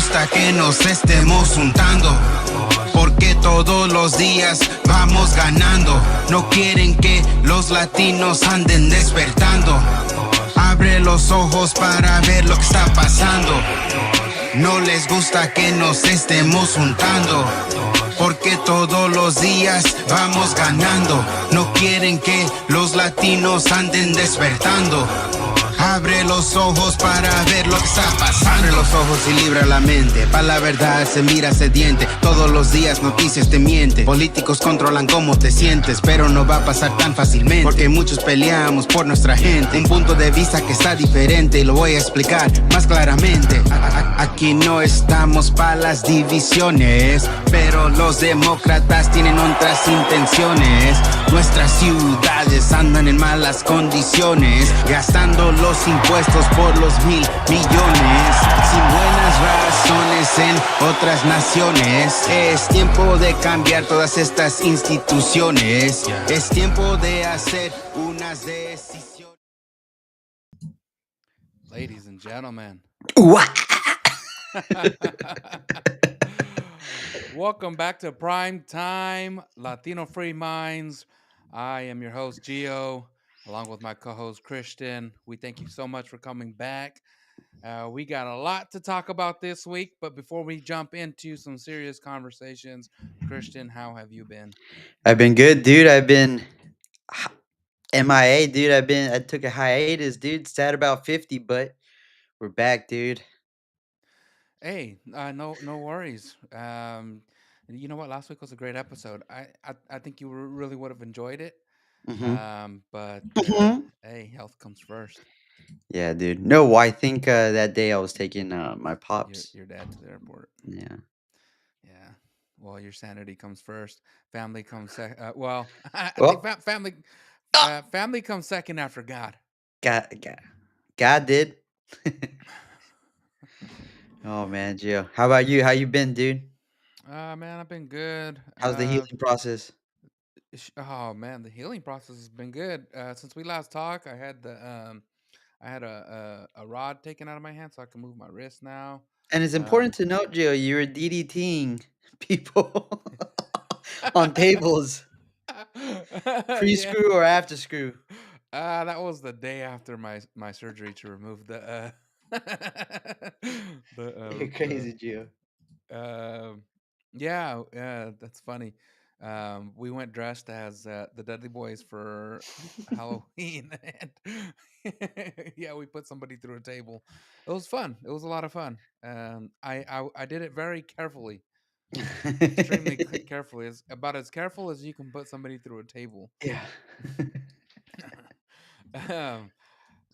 gusta que nos estemos juntando, porque todos los días vamos ganando. No quieren que los latinos anden despertando. Abre los ojos para ver lo que está pasando. No les gusta que nos estemos juntando, porque todos los días vamos ganando. No quieren que los latinos anden despertando. Abre los ojos para ver lo que está pasando. Abre los ojos y libra la mente. Pa' la verdad se mira sediente. Todos los días noticias te mienten. Políticos controlan cómo te sientes, pero no va a pasar tan fácilmente, porque muchos peleamos por nuestra gente. Un punto de vista que está diferente y lo voy a explicar más claramente. Aquí no estamos pa' las divisiones, pero los demócratas tienen otras intenciones. Nuestras ciudades andan en malas condiciones, gastando los impuestos por los 1,000 millones, sin buenas razones en otras naciones. Es tiempo de cambiar todas estas instituciones. Es tiempo de hacer unas decisiones. Ladies and gentlemen, welcome back to Prime Time Latino Free Minds. I am your host, Gio, along with my co-host, Christian. We thank you so much for coming back. We got a lot to talk about this week, but before we jump into some serious conversations, Christian, how have you been? I've been good, dude. I've been MIA, dude. I took a hiatus, dude. Sad about 50, but we're back, dude. Hey, no worries. You know what? Last week was a great episode. I think you really would have enjoyed it. But hey, health comes first. Yeah, dude. No, I think that day I was taking my pops. Your dad to the airport. Yeah. Yeah. Well, your sanity comes first. Family comes second. I Well, think family comes second after God. God did. Oh man, Gio. How about you? How you been, dude? Man, I've been good. How's the healing process? Oh man, the healing process has been good. Since we last talked, I had a rod taken out of my hand so I can move my wrist now. And it's important to note, Gio, you were DDTing people on tables, pre-screw or after screw. That was the day after my surgery to remove the You're crazy, Gio. Yeah, that's funny. We went dressed as the Dudley Boys for Halloween, and yeah, we put somebody through a table. It was fun. It was a lot of fun. I did it very carefully, extremely carefully, about as careful as you can put somebody through a table. Yeah.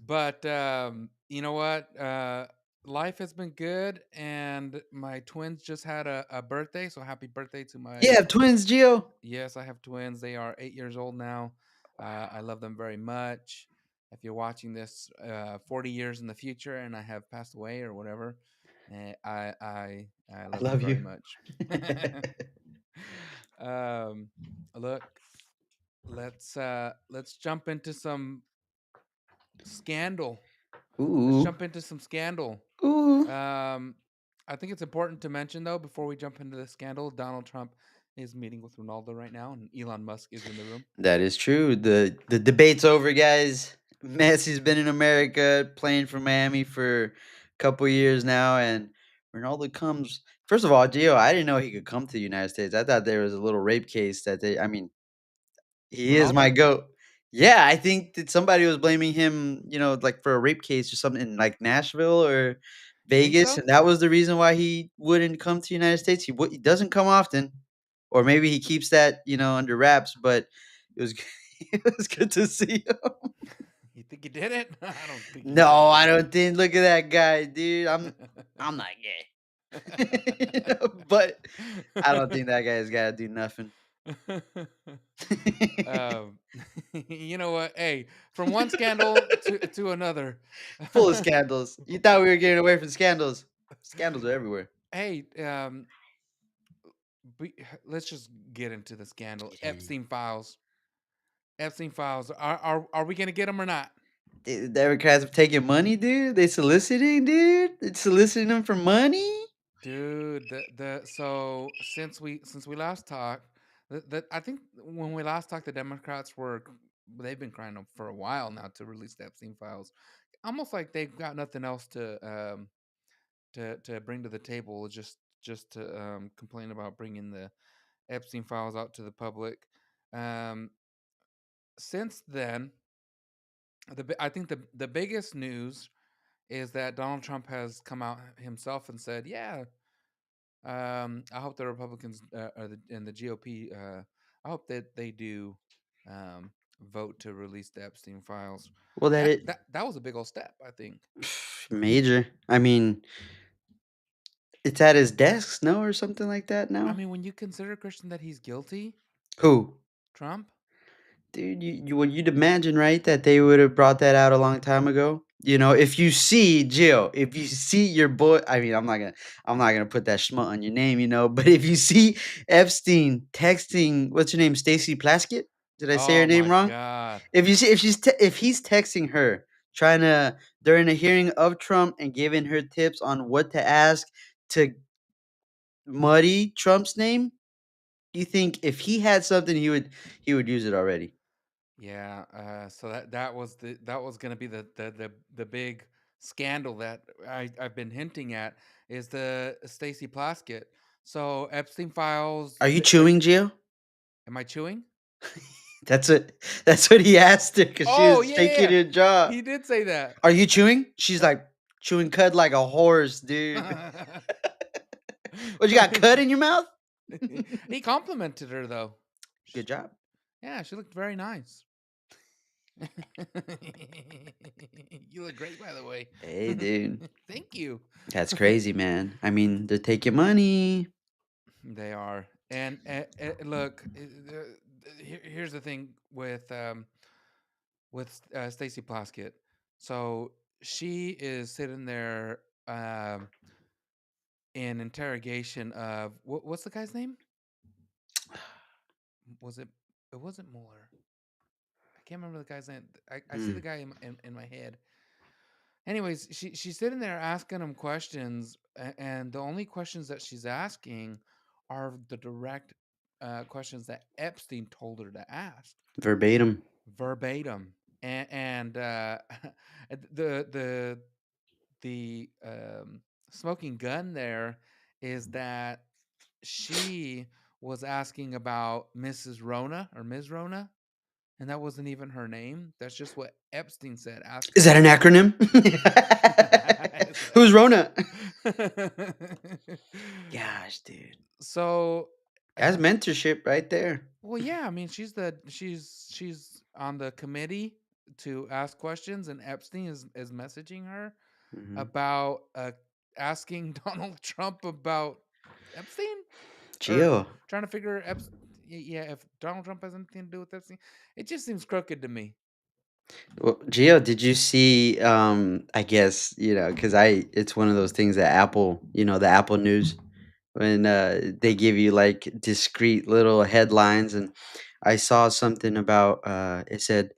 But you know what? Life has been good, and my twins just had a birthday. So happy birthday to my! You have twins, Gio? Yes, I have twins. They are 8 years old now. I love them very much. If you're watching this 40 years in the future and I have passed away or whatever, I love love them very you. much. Look, let's jump into some scandal. Let's Ooh. jump into some scandal. Ooh. I think it's important to mention, though, before we jump into the scandal, Donald Trump is meeting with Ronaldo right now, and Elon Musk is in the room. That is true. The debate's over, guys. Messi's been in America playing for Miami for a couple years now, and Ronaldo comes. First of all, Gio, I didn't know he could come to the United States. I thought there was a little rape case that they. I mean, he is my Ronaldo? goat. Yeah, I think that somebody was blaming him, like for a rape case or something in like Nashville or You think Vegas, so? and that was the reason why he wouldn't come to the United States. He doesn't come often, or maybe he keeps that under wraps. But it was it was good to see him. You think he did it? I don't think. No, I don't think. Look at that guy, dude. I'm not gay, but I don't think that guy's got to do nothing. um, you know what? Hey, from one scandal to another. Full of scandals. You thought we were getting away from scandals? Scandals are everywhere. Hey, let's just get into the scandal. Epstein Files. Epstein Files. Are we gonna get them or not? The Democrats have taken money, dude. They soliciting, dude. They soliciting them for money. Dude, the so since we last talked, I think when we last talked, the Democrats they've been crying for a while now to release the Epstein files, almost like they've got nothing else to bring to the table, just to complain about bringing the Epstein files out to the public. Um, since then, I think the biggest news is that Donald Trump has come out himself and said, "Yeah, I hope the Republicans and the GOP. I hope that they do um, vote to release the Epstein files." Well, that it That was a big old step, I think. major. I mean, it's at his desk, no, or something like that I now. mean, when you consider, Christian, that he's guilty, Who? Trump. Dude, well, you'd imagine, right, that they would have brought that out a long time ago. You know, if you see Jill, if you see your boy, I mean, I'm not gonna put that schmutt on your name, you know. But if you see Epstein texting, what's her name, Stacy Plaskett? Did I say her Oh name my wrong? God. If you see, if he's texting her, trying to during a hearing of Trump and giving her tips on what to ask to muddy Trump's name, you think if he had something, he would use it already. Yeah. So that was gonna be the big scandal that I've been hinting at is the Stacy Plaskett. So Epstein files. Are you chewing, Gio? Am I chewing? That's what that's what he asked her because she Oh was yeah, yeah, shaking yeah. her jaw. He did say that. Are you chewing? She's like chewing cud like a horse, dude. What you got cud in your mouth? He complimented her though. Good Sh- job. Yeah, she looked very nice. You look great, by the way. Hey, dude. Thank you. That's crazy, man. I mean, they're taking money. They are, and look, here's the thing with Stacy Plaskett. So she is sitting there in interrogation of what's the guy's name? Was it? It wasn't Mueller. I can't remember the guy's name. I see the Mm, guy in my head. Anyways, she's sitting there asking him questions, and the only questions that she's asking are the direct questions that Epstein told her to ask verbatim. verbatim. And the the the smoking gun there is that she was asking about Mrs. Rona or Ms. Rona, and that wasn't even her name. That's just what Epstein said. Ask Is her that an about. acronym? Who's Rona? Gosh, dude. So, That's uh, mentorship right there. well, yeah. I mean, she's on the committee to ask questions, and Epstein is messaging her Hmm. about asking Donald Trump about Epstein, or Gio. trying to figure yeah, if Donald Trump has anything to do with Epstein. It just seems crooked to me. Well, Gio, did you see? I guess because it's one of those things that Apple, the Apple News, when they give you like discrete little headlines, and I saw something about it said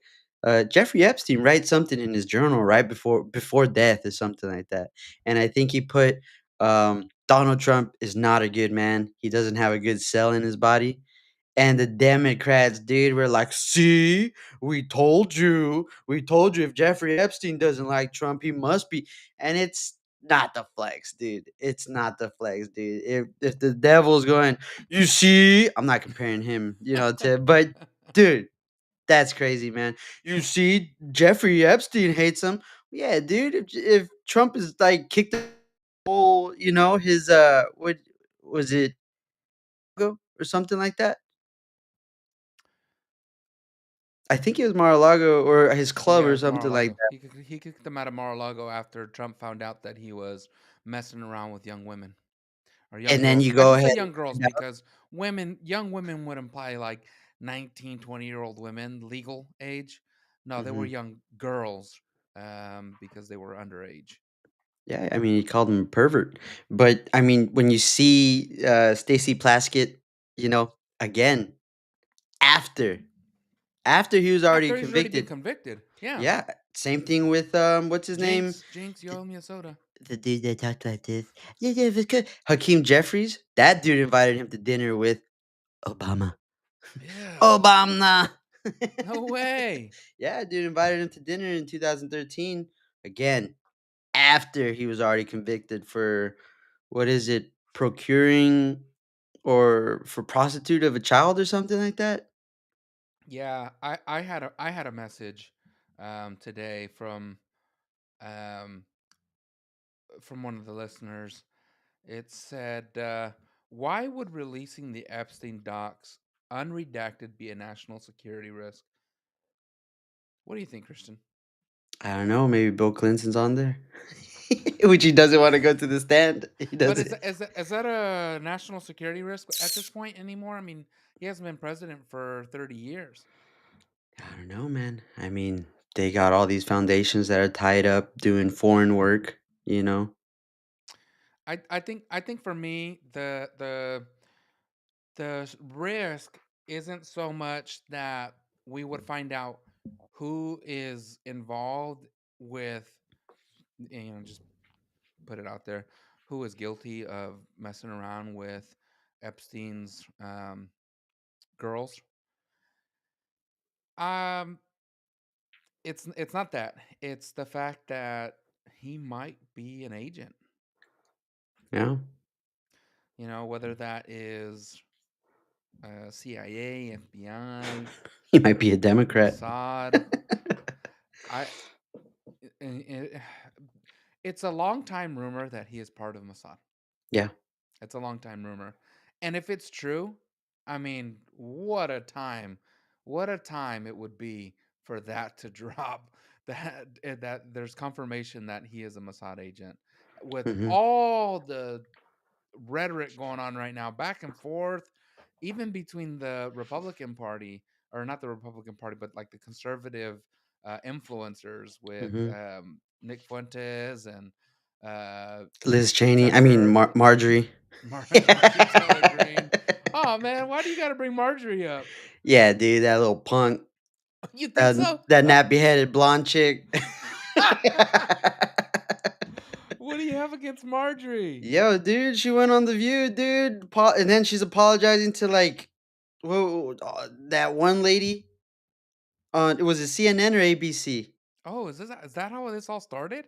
Jeffrey Epstein writes something in his journal right before death or something like that, and I think he put Donald Trump is not a good man. He doesn't have a good cell in his body. And the Democrats, dude, were like, see, we told you. We told you if Jeffrey Epstein doesn't like Trump, he must be. And it's not the flex, dude. It's not the flex, dude. If the devil's going, you see, I'm not comparing him, but dude, that's crazy, man. You see, Jeffrey Epstein hates him. Yeah, dude. If Trump is like kicked the whole, his what was it, go or something like that? I think it was Mar-a-Lago or his club Yeah, or it's something like Mar-a-Lago. that, He kicked them out of Mar-a-Lago after Trump found out that he was messing around with young women or young and then girls. you I go should say ahead young and girls find out. because young women would imply like 19, 20-year-old women, legal age. No, they were Mhm. young girls because they were underage. Yeah, I mean, he called him a pervert, but, I mean, when you see, Stacy Plaskett, again, after after he was already After he's already been convicted. convicted. Yeah. Yeah, Same thing with what's his name? Jinx, you The, owe me a soda. the dude that talked like this. Yeah, yeah, it's good. Hakeem Jeffries. That dude invited him to dinner with Obama. Yeah. Obama. No way. Yeah, dude invited him to dinner in 2013. Again, after he was already convicted for what is it, procuring or for prostitute of a child or something like that. Yeah, I had a message today um from one of the listeners. It said, "Why would releasing the Epstein docs unredacted be a national security risk?" What do you think, Christian? I don't know. Maybe Bill Clinton's on there, which he doesn't want to go to the stand. He But is doesn't. that, is that a national security risk at this point anymore? I mean, he hasn't been president for 30 years. I don't know, man. I mean, they got all these foundations that are tied up doing foreign work. You know. I think for me the risk isn't so much that we would find out who is involved with, just put it out there, who is guilty of messing around with Epstein's girls. Um, it's not that. It's the fact that he might be an agent. Yeah. Whether that is CIA, FBI, He might be a Democrat. Mossad. I it's a long time rumor that he is part of Mossad. Yeah. It's a long time rumor. And if it's true, I mean, what a time it would be for that to drop, that there's confirmation that he is a Mossad agent, with Hmm. all the rhetoric going on right now, back and forth, even between the Republican Party, or not the Republican Party, but like the conservative influencers with Hmm. Nick Fuentes and Liz Keith Cheney. I mean, Taylor, Marjorie. Keith Taylor Green. Oh man, why do you got to bring Marjorie up? Yeah, dude, that little punk. You think so? That nappy headed blonde chick. What do you have against Marjorie? Yo, dude, she went on The View, dude. And then she's apologizing to like, whoa, that one lady on, it was a CNN or ABC. Oh, is that how this all started?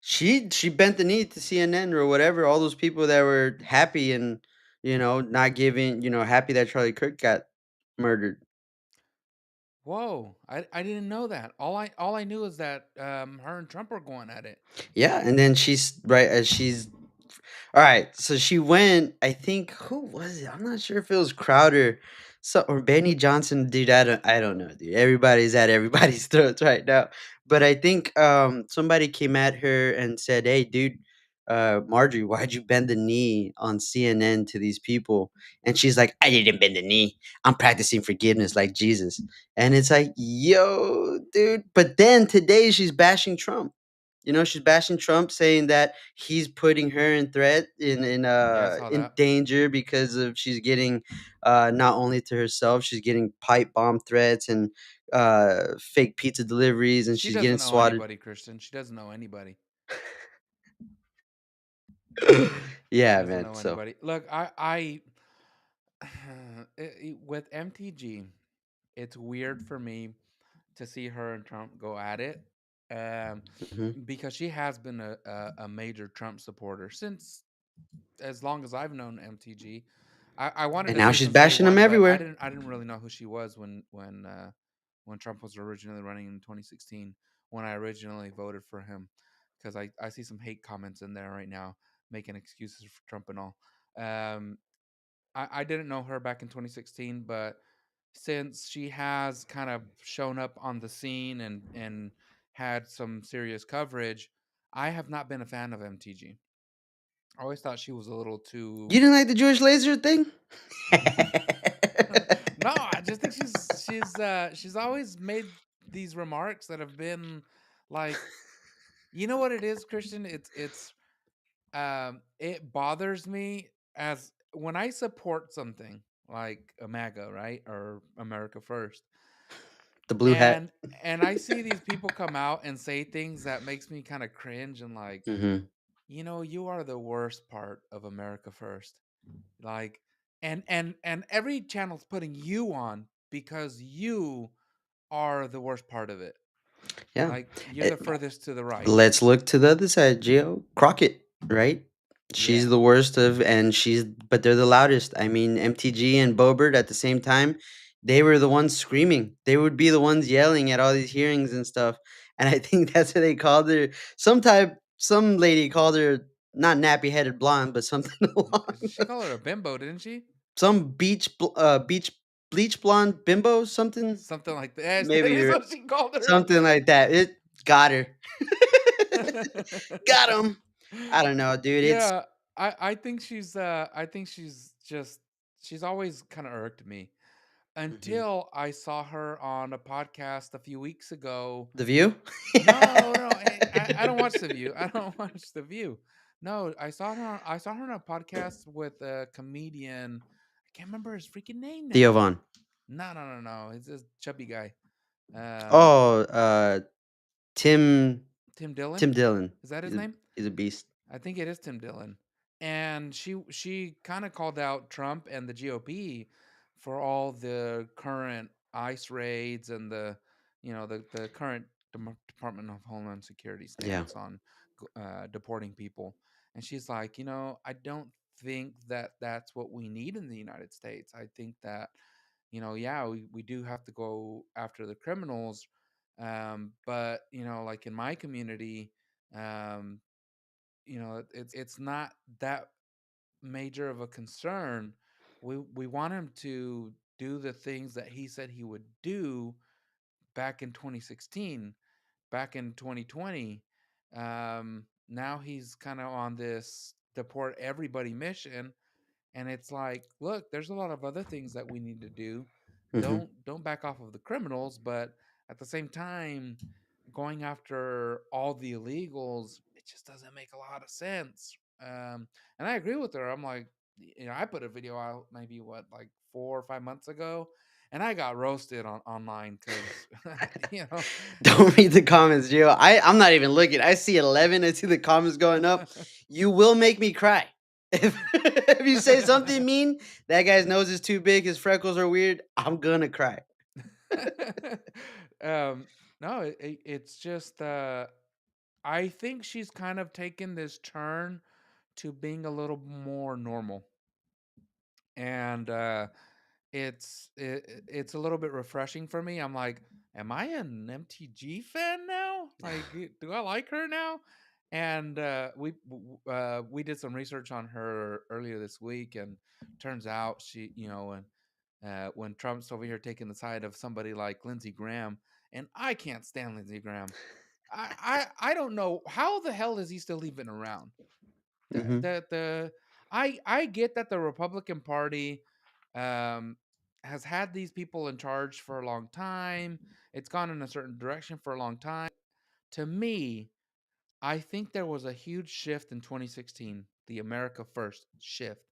She bent the knee to CNN or whatever. All those people that were happy and not giving, happy that Charlie Kirk got murdered. Whoa, I didn't know that. All I knew is that her and Trump were going at it. Yeah, and then she's right as she's all right. So she went. I think who was it? I'm not sure if it was Crowder, or Benny Johnson. Dude, I don't know, dude. Everybody's at everybody's throats right now. But I think somebody came at her and said, "Hey, dude, Marjorie, why'd you bend the knee on CNN to these people?" And she's like, "I didn't bend the knee. I'm practicing forgiveness like Jesus." And it's like, yo, dude. But then today she's bashing Trump. She's bashing Trump, saying that he's putting her in threat Yeah, I saw in that. danger because of she's getting not only to herself, she's getting pipe bomb threats and fake pizza deliveries, and She she's getting doesn't know swatted. anybody, Christian. She doesn't know anybody. She Yeah, doesn't man. know So anybody. Look, with MTG, it's weird for me to see her and Trump go at it, um, mhm. because she has been a major Trump supporter since as long as I've known MTG. I wanted And to now say she's since day bashing him one, but everywhere. I didn't really know who she was when Trump was originally running in 2016, when I originally voted for him, because I see some hate comments in there right now making excuses for Trump and all. Um, I didn't know her back in 2016, but since she has kind of shown up on the scene and had some serious coverage, I have not been a fan of MTG. I always thought she was a little too. You didn't like the Jewish laser thing? No, I just think she's always made these remarks that have been like, you know what it is, Christian? It bothers me as when I support something like a MAGA, right? Or America First. The blue hat. and I see these people come out and say things that makes me kind of cringe and like, Mm-hmm. you are the worst part of America First. Like, and every channel's putting you on because you are the worst part of it. Yeah. Like, you're the It, furthest to the right. let's look to the other side, Gio. Crockett, right? Yeah. She's the worst of, and but they're the loudest. I mean, MTG and Bobert at the same time, they were the ones screaming. They would be the ones yelling at all these hearings and stuff. And I think that's what they called her. Some lady called her not nappy headed blonde, but something along She called her a bimbo, didn't she? some beach bleach blonde bimbo something. Something like that. That Maybe is you're what she called her. something like that. It got her. Got him. I don't know, dude. It's Yeah, I think she's always kind of irked me Mhm. until I saw her on a podcast a few weeks ago. The View. No, I don't watch The View. I don't watch The View. No, I saw her on a podcast with a comedian. I can't remember his freaking name Theo now. Von. No. It's this chubby guy. Oh, Tim Tim Dillon. Tim Dillon. Is that his name? He's a beast. I think it is Tim Dillon. And she kind of called out Trump and the GOP for all the current ICE raids and the current Department of Homeland Security Yeah. stance on deporting people. And she's like, I don't think that that's what we need in the United States. I think that, yeah, we do have to go after the criminals. But, like in my community, um, it's not that major of a concern. We want him to do the things that he said he would do back in 2016, back in 2020. Now he's kind of on this deport everybody mission, and it's like, look, there's a lot of other things that we need to do. Hmm. Don't back off of the criminals, but at the same time, going after all the illegals, it just doesn't make a lot of sense. And I agree with her. I'm like, I put a video out maybe what, like 4 or 5 months ago, and I got roasted online because you know Don't read the comments, Gio. I'm not even looking. I see 11. I see the comments going up. You will make me cry. If you say something mean, that guy's nose is too big, his freckles are weird, I'm gonna cry. um, no, it's just I think she's kind of taken this turn to being a little more normal, and it's a little bit refreshing for me. I'm like, am I an MTG fan now? Like, do I like her now? And we did some research on her earlier this week, and turns out she, when Trump's over here taking the side of somebody like Lindsey Graham, and I can't stand Lindsey Graham. I don't know how the hell is he still even around. The Hmm. the I get that the Republican Party um, has had these people in charge for a long time. It's gone in a certain direction for a long time. To me, I think there was a huge shift in 2016, the America First shift,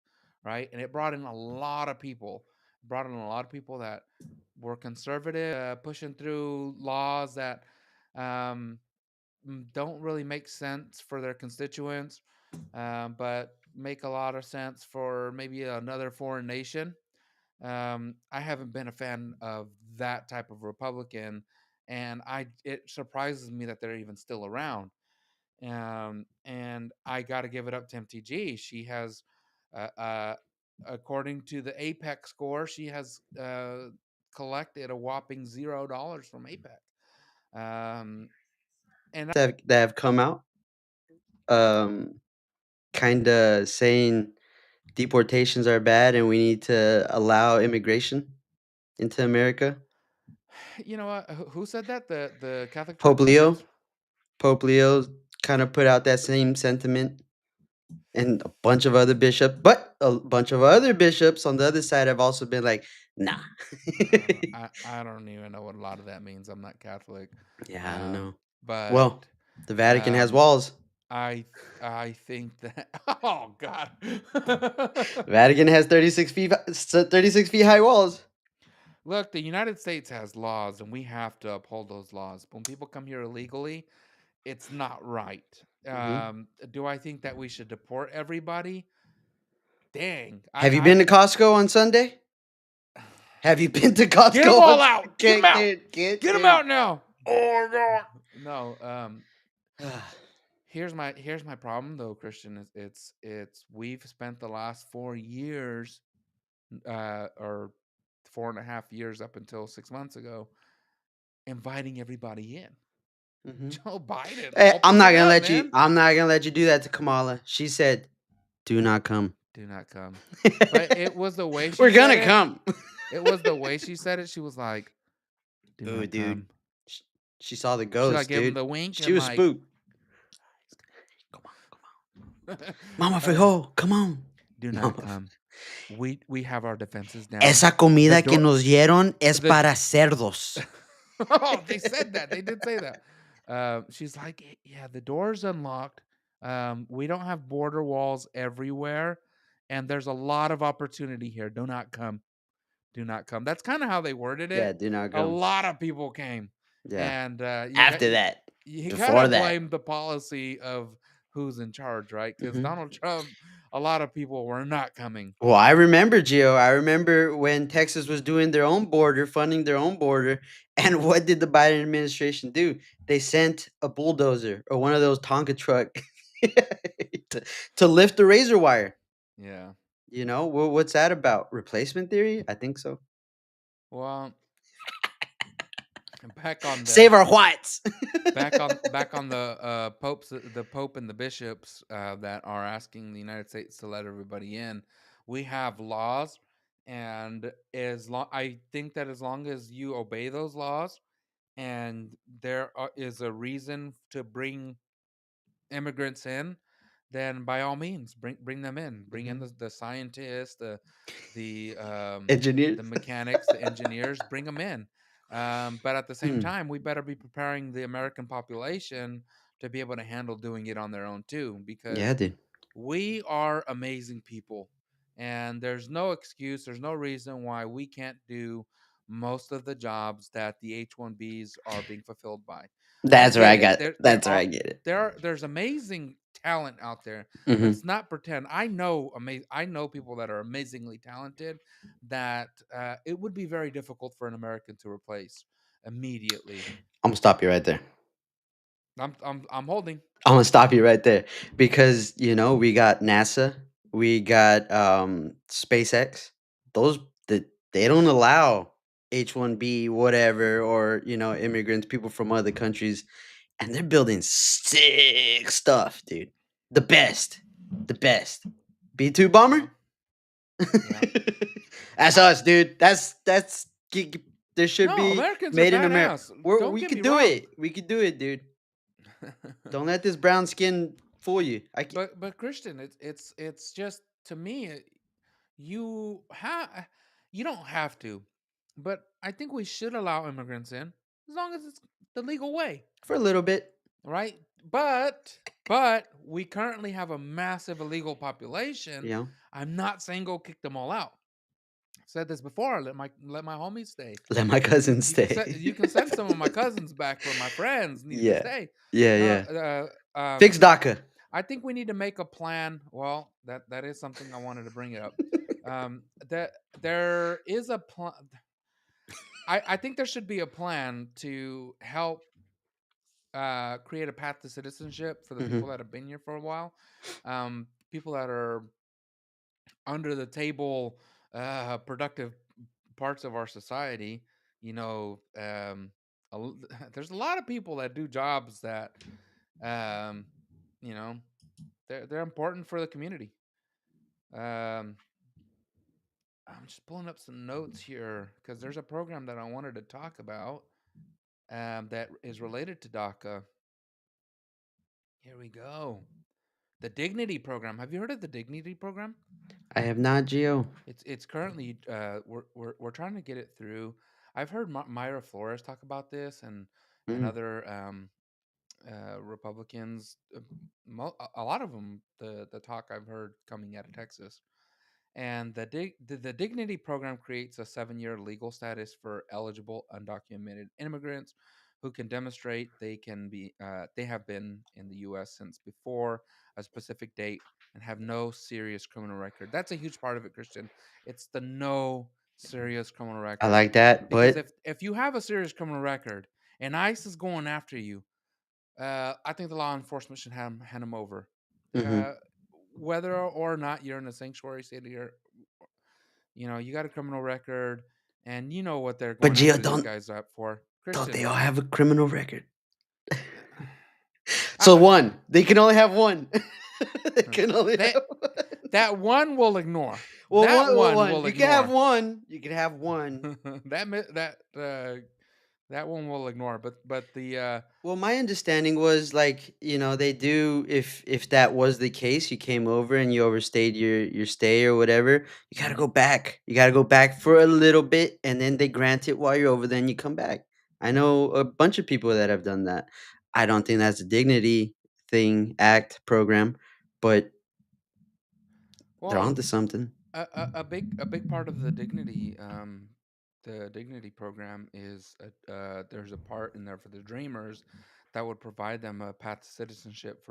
right? And it brought in a lot of people. Brought in a lot of people that were conservative, pushing through laws that um, don't really make sense for their constituents, but make a lot of sense for maybe another foreign nation. I haven't been a fan of that type of Republican, and it surprises me that they're even still around. And I got to give it up to MTG. She has, uh, uh, according to the APEC score, she has collected a whopping $0 from APEC. Um, and That have come out, um, kind of saying deportations are bad and we need to allow immigration into America. you know what? Who said that? The Catholic Pope Church Leo, says. Pope Leo kind of put out that same sentiment, and a bunch of other bishops, but a bunch of other bishops on the other side have also been like, nah. I don't even know what a lot of that means. I'm not Catholic, Yeah, I don't um, know. but Well, the Vatican has um, walls. I think that. Oh God. Vatican has 36 feet high walls. Look, the United States has laws, and we have to uphold those laws. When people come here illegally, it's not right. Mhm. Do I think that we should deport everybody? Dang, Have you been to Costco on Sunday? Have you been to Costco? Get them all out. Get them out. Get Get them out now. Oh God. No. Here's my problem though, Christian. It's we've spent the last 4 years, or 4.5 years up until 6 months ago, inviting everybody in. Mhm. Joe Biden, Hey, open it up, man. I'm not gonna let you do that to Kamala. She said, "Do not come." Do not come. But it was the way she We're said gonna it. come. It was the way she said it. She was like, "Do Ooh, not dude. come." Sh- She saw the She like ghost, gave him dude. the wink She and was like, spooked. Mama Frijo, come on. "Do not Mama. come. We have our defenses down. Esa The comida que door, nos dieron es the para cerdos. oh, they said that. They did say that. She's like, yeah, the door's unlocked. We don't have border walls everywhere, and there's a lot of opportunity here. Do not come. Do not come. That's kind of how they worded Yeah, it. do not A come. lot of people came, Yeah. and After that, you before gotta that. blame the policy of who's in charge, right? Because Mhm. Donald Trump, a lot of people were not coming. Well, I remember, Gio. I remember when Texas was doing their own border, funding their own border. And what did the Biden administration do? They sent a bulldozer or one of those Tonka truck to, to lift the razor wire. Yeah. You know, what's that about? Replacement theory? I think so. Well, back on the Save our whites. back on the Pope and the bishops that are asking the United States to let everybody in. We have laws, and I think that as long as you obey those laws, and is a reason to bring immigrants in, then by all means bring them in. Bring in Mhm. the scientists, the Engineers. the mechanics, the engineers. Bring them in. But at the same Hmm. time, we better be preparing the American population to be able to handle doing it on their own too, Yeah, because dude. we are amazing people, and there's no excuse, there's no reason why we can't do most of the jobs that the H-1Bs are being fulfilled by. I That's where get I it. got. That's where I get it. There's amazing talent out there. Hmm. Let's not pretend. I know people that are amazingly talented that it would be very difficult for an American to replace immediately. I'm gonna stop you right there. I'm holding. I'm gonna stop you right there because we got NASA, we got SpaceX. Those they don't allow H-1B whatever or immigrants, people from other countries, and they're building sick stuff, dude. The best, the best. B-2 bomber. Well, yeah. That's I us, dude. There should No, be Americans are made in America. badass. Don't We get me could do wrong. it. We could do it, dude. Don't let this brown skin fool you. But Christian, it's just to me, you have you don't have to, but I think we should allow immigrants in as long as it's the legal way, For a little bit. right? But we currently have a massive illegal population. You know, I'm not saying go kick them all out. I said this before. Let my homies stay. let my cousin stay. You can send some of my cousins back, but my friends need to Yeah. stay. Yeah, No, yeah. Fix DACA. I think we need to make a plan. Well, that is something I wanted to bring it up. That there is a plan. I think there should be a plan to help create a path to citizenship for the Hmm. people that have been here for a while. People that are under the table, productive parts of our society. You know, there's a lot of people that do jobs that, um, you know, they're important for the community. Um, I'm just pulling up some notes here because there's a program that I wanted to talk about that is related to DACA. Here we go. The Dignity Program. Have you heard of the Dignity Program? I have not, Geo. It's currently we're trying to get it through. I've heard Myra Flores talk about this, and Mm. other Republicans. A lot of them, the talk I've heard coming out of Texas, And the Dignity Program creates a 7-year legal status for eligible undocumented immigrants who can demonstrate they have been in the U.S. since before a specific date and have no serious criminal record. That's a huge part of it, Christian. It's the no serious criminal I record, like that, because but if you have a serious criminal record and ICE is going after you, I think the law enforcement should hand them over. mhm. Uh, whether or not you're in a sanctuary city, or you got a criminal record, and you know what they're But going Gio, after these don't guys up for, don't Christian. they all have a criminal record? I, So one, they can only have one. They uh, can only that have one. that one will ignore. Well, That one one. will You can have ignore. one. You can have one. That one will ignore. But the Well, my understanding was like, they do if that was the case, you came over and you overstayed your stay or whatever, you got to mhm. go back. You got to go back for a little bit and then they grant it while you're over, then you come back. I know a bunch of people that have done that. I don't think that's a dignity thing act program, but they're Well, onto something. a big part of the dignity program is there's a part in there for the dreamers that would provide them a path to citizenship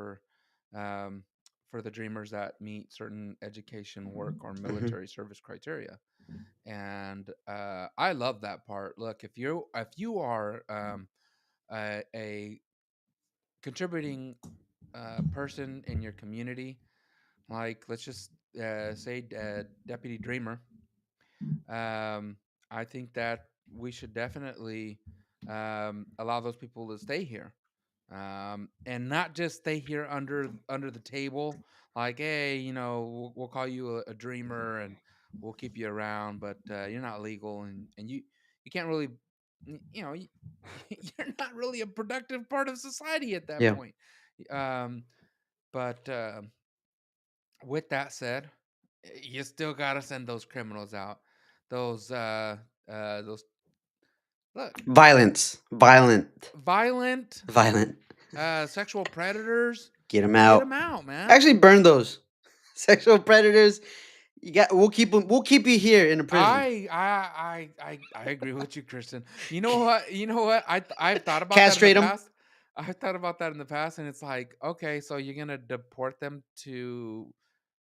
um, for the dreamers that meet certain education, work, or Hmm. military service criteria. And I love that part. Look, if you are a contributing person in your community, like let's just say deputy dreamer, um, I think that we should definitely allow those people to stay here, and not just stay here under the table. Like, hey, we'll call you a dreamer and we'll keep you around, but you're not legal, and you can't really, you're not really a productive part of society at that Yeah. point. Um, but with that said, you still gotta send those criminals out. Those look, Violence. Violent. violent Violent. sexual predators. Get them Get out. them out, man. Actually burn those. Sexual predators. We'll keep them. We'll keep you here in a prison. I agree with you, Christian. You know what? You know what? I've thought about that in the Castrate them. past. I've thought about that in the past, and it's like, okay, so you're gonna deport them to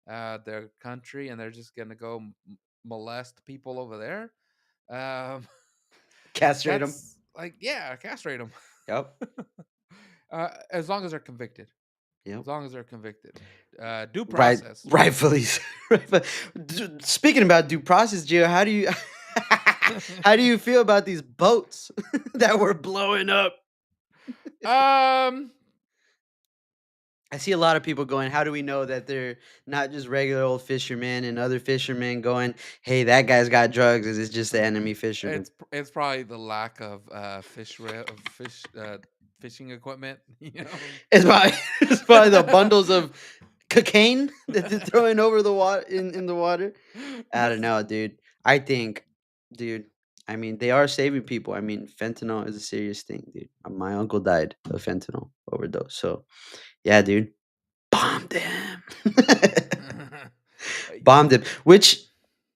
their country, and they're just gonna go molest people over there. Um, Castrate them. that's like, yeah, castrate them. Yep. As long as they're convicted. Yep. As long as they're convicted. Due Right. process. Rightfully. Speaking about due process, Gio, how do you how do you feel about these boats that were blowing up? um, I see a lot of people going, how do we know that they're not just regular old fishermen and other fishermen going, hey, that guy's got drugs? Is it just the enemy fisherman? it's probably the lack of fishing equipment. It's probably the bundles of cocaine that they're throwing over the water in the water. I don't know, dude. I think, dude. I mean, they are saving people. I mean, fentanyl is a serious thing, dude. My uncle died of fentanyl overdose. So, yeah, dude, bombed him. Bombed him. Which,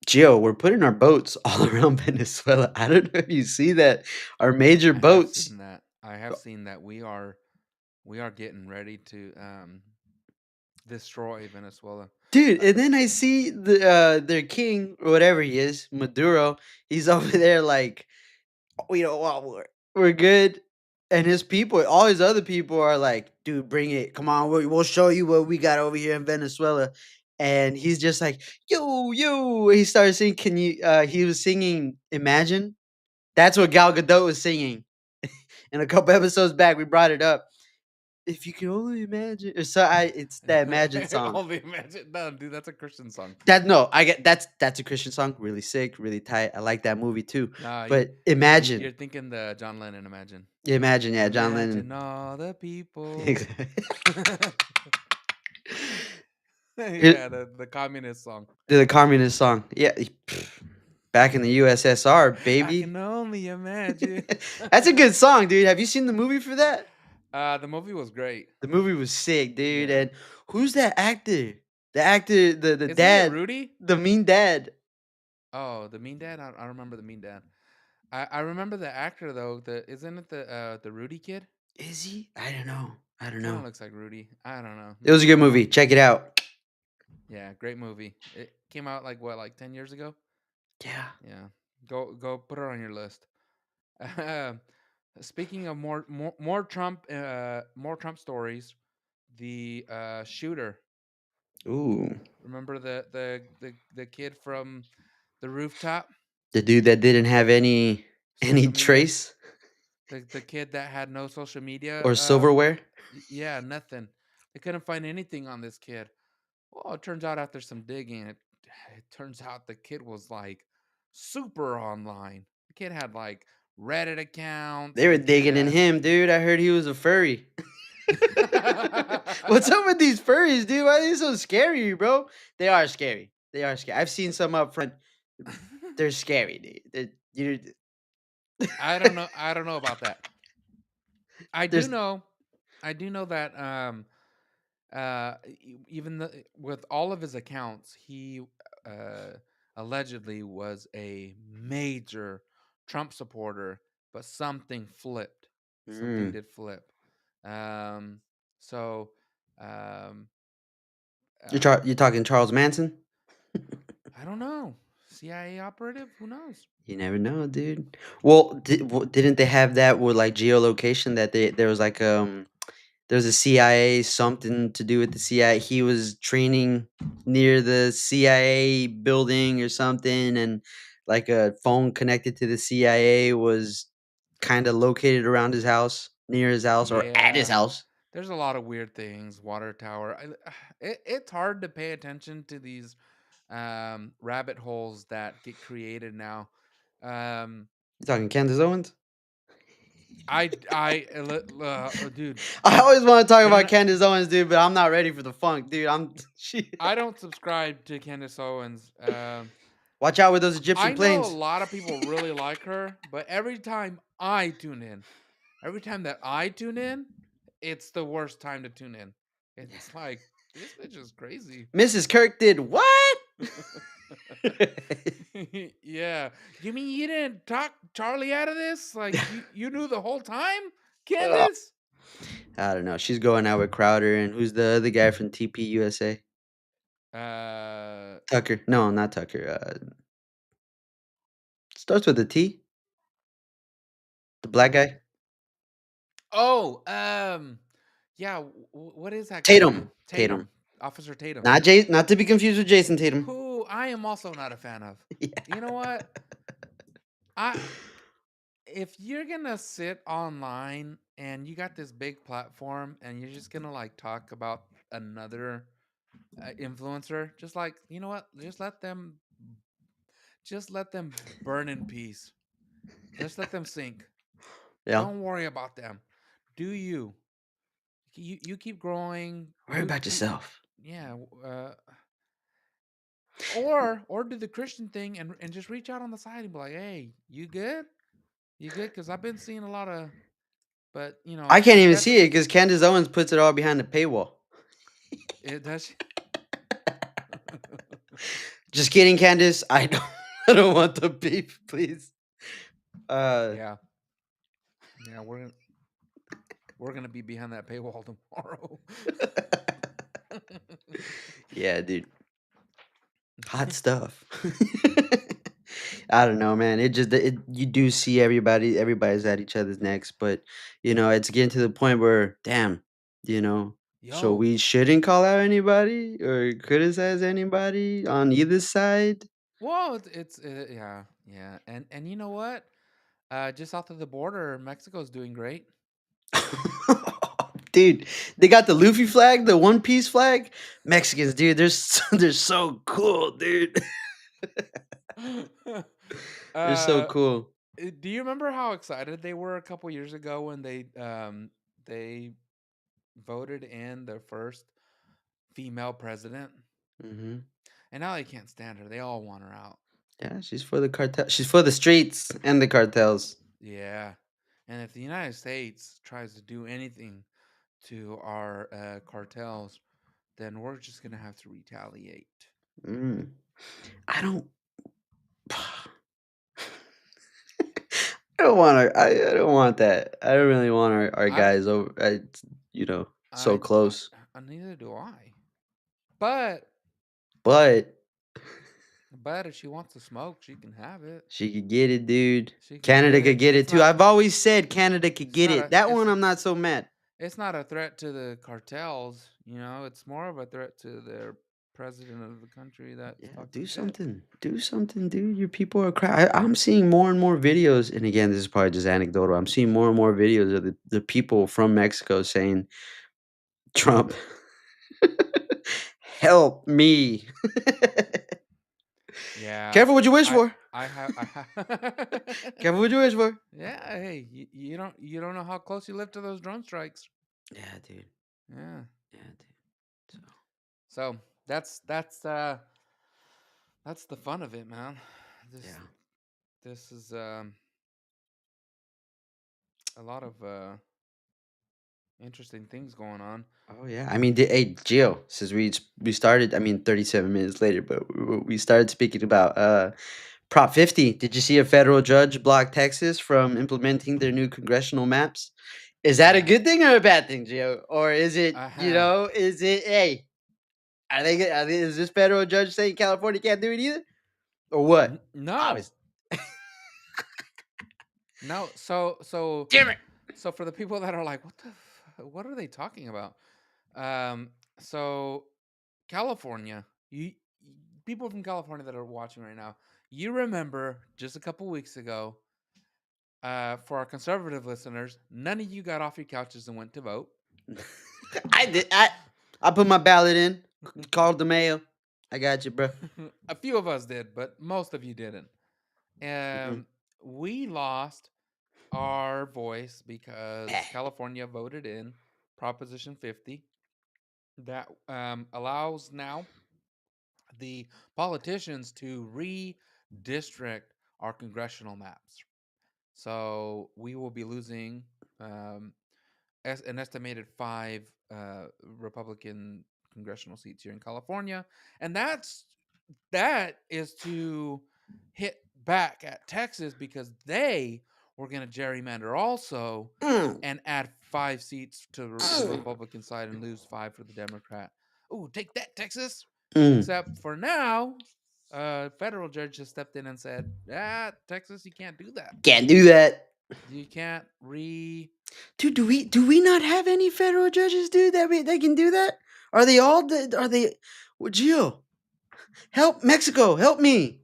Gio, we're putting our boats all around Venezuela. I don't know if you see that. Our major I have boats. seen that. I have seen that we are getting ready to destroy Venezuela. Dude, and then I see their king or whatever he is, Maduro. He's over there like, we don't want war. We're good. And his people, all his other people are like, dude, bring it. Come on, we'll show you what we got over here in Venezuela. And he's just like, yo, yo. He started singing, he was singing Imagine. That's what Gal Gadot was singing. And a couple episodes back, we brought it up. If you can only imagine. Or so it's that Imagine song. Only imagine. No, dude, that's a Christian song. That's a Christian song. Really sick, really tight. I like that movie too. Nah, But you're Imagine. thinking the John Lennon Imagine. Imagine, yeah, John Lennon. Imagine all the people. Exactly. Yeah, the communist song. The communist song. Yeah. Back in the USSR, I baby. can only imagine. That's a good song, dude. Have you seen the movie for that? The movie was great. The movie was sick, dude. Yeah. And who's that actor The actor, the Isn't it dad, Rudy? the mean dad. Oh, the mean dad. I remember the mean dad. I remember the actor though. Isn't it the Rudy kid? Is he? I don't know. I don't Kind of know. looks like Rudy. I don't know. It was a Maybe good I'm wrong. movie. Check it out. Yeah, great movie. It came out like what, like 10 years ago? Yeah. Yeah. Go put it on your list. Um, Speaking of more Trump stories, the shooter. Ooh, Remember the kid from the rooftop, the dude that didn't have any social media. trace The kid that had no social media. or silverware. Yeah, nothing. They couldn't find anything on this kid. Well, it turns out after some digging, it turns out the kid was like super online. The kid had like Reddit accounts. They were The kid digging in had. him, dude. I heard he was a furry. What's up with these furries, dude? Why are they so scary, bro? They are scary. They are scary. I've seen some up front. They're scary, dude. I don't know. I don't know about that. I do There's know. I do know that even with all of his accounts, he uh, allegedly was a major Trump supporter, but something flipped. Something mm, did flip. Um, so um, you're talking Charles Manson? I don't know. CIA operative? Who knows? You never know, dude. Well, didn't they have that with like geolocation that there was like there was a CIA something to do with the CIA. He was training near the CIA building or something, and like a phone connected to the CIA was kind of located around his house, near his house, or at his Yeah. house. There's a lot of weird things. Water tower. It's hard to pay attention to these rabbit holes that get created now. Um, You talking Candace Owens? dude, I always want to talk didn't about Candace Owens, dude, but I'm not ready for the funk, dude. She. I don't subscribe to Candace Owens. Watch out with those Egyptian I know a planes. lot of people really like her, but every time that I tune in, it's the worst time to tune in. It's like this bitch is crazy. Mrs. Kirk did what? Yeah. You mean you didn't talk Charlie out of this? Like you knew the whole time, Ugh. Candace? I don't know. She's going out with Crowder, and who's the other guy from TP USA? Uh Tucker. No, not Tucker. Starts with a T. The black guy. oh, yeah, what is that guy's name? Tatum. Tatum. Tatum. Officer Tatum. Not Jay. Not to be confused with Jason Tatum. Who I am also not a fan of. Yeah. You know what? I If you're gonna sit online and you got this big platform and you're just gonna like talk about another influencer, just like, you know what, just let them burn in peace. Just let them sink. Yeah. Don't worry about them. Do you keep growing, Worry about keep, yourself. yeah, or do the Christian thing and just reach out on the side and be like, hey, you good, because I've been seeing a lot of, but I can't even that's see it because Candace Owens puts it all behind the paywall. it does. Just kidding, Candace. I don't. I don't want the beef, please. Yeah, yeah, we're gonna be behind that paywall tomorrow. Yeah, dude. Hot stuff. I don't know, man. You do see everybody's at each other's necks, but it's getting to the point where damn, so Yo, we shouldn't call out anybody or criticize anybody on either side. well, yeah, yeah, and you know what? Just south of the border, Mexico's doing great. Dude, they got the Luffy flag, the One Piece flag. Mexicans, dude, they're so cool, dude. They're so uh, cool. do you remember how excited they were a couple years ago when they voted in their first female president? Hmm. And now they can't stand her. They all want her out. Yeah, she's for the cartel. She's for the streets and the cartels. Yeah. And if the United States tries to do anything to our cartels, then we're just gonna have to retaliate. Mm. I don't. I don't want I don't want that. I don't really want our I guys over. So close. neither do I. But But if she wants to smoke, she can have it. she could get it, dude. She can Canada get could it. get it It's too. not. I've always said Canada could It's get not it. a. That It's one I'm not so mad. it's not a threat to the cartels. You know, it's more of a threat to their president of the country that's Yeah, talking do shit. something. Do something, dude. Your people are crying. I'm seeing more and more videos, and again, this is probably just anecdotal. I'm seeing more and more videos of the people from Mexico saying, Trump, help me. Yeah, Careful what you wish for. I have. Careful what you wish for. Yeah, hey, you don't know how close you live to those drone strikes. Yeah, dude. Yeah. Yeah, dude. So, So that's the fun of it, man. This yeah. this is a lot of interesting things going on. Oh yeah. I mean, hey, Gio, since we started, I mean, 37 minutes later, but we started speaking about Prop 50. Did you see a federal judge block Texas from implementing their new congressional maps? Is that a Uh, good thing or a bad thing, Gio? Or is it, uh, is it, hey, is this federal judge saying California can't do it either? Or what? no, Obviously. no. Damn it. So for the people that are like, what are they talking about? Um, so California, people from California that are watching right now, you remember just a couple weeks ago. For our conservative listeners, none of you got off your couches and went to vote. I did. I put my ballot in, called the mail. I got you, bro. A few of us did, but most of you didn't. Mhm. We lost our voice because California voted in Proposition 50 that allows now the politicians to redistrict our congressional maps. So we will be losing um, an estimated 5 Republican congressional seats here in California, and that is to hit back at Texas because they were going to gerrymander also Mm, and add 5 seats to the mm, Republican side and lose 5 for the Democrat. Ooh, take that, Texas! mm. Except for now, a federal judge has stepped in and said, Texas, you can't do that. Can't do that. You can't Dude, do we not have any federal judges, dude, that can do that? Are they all are they well, Gio, help Mexico, help me.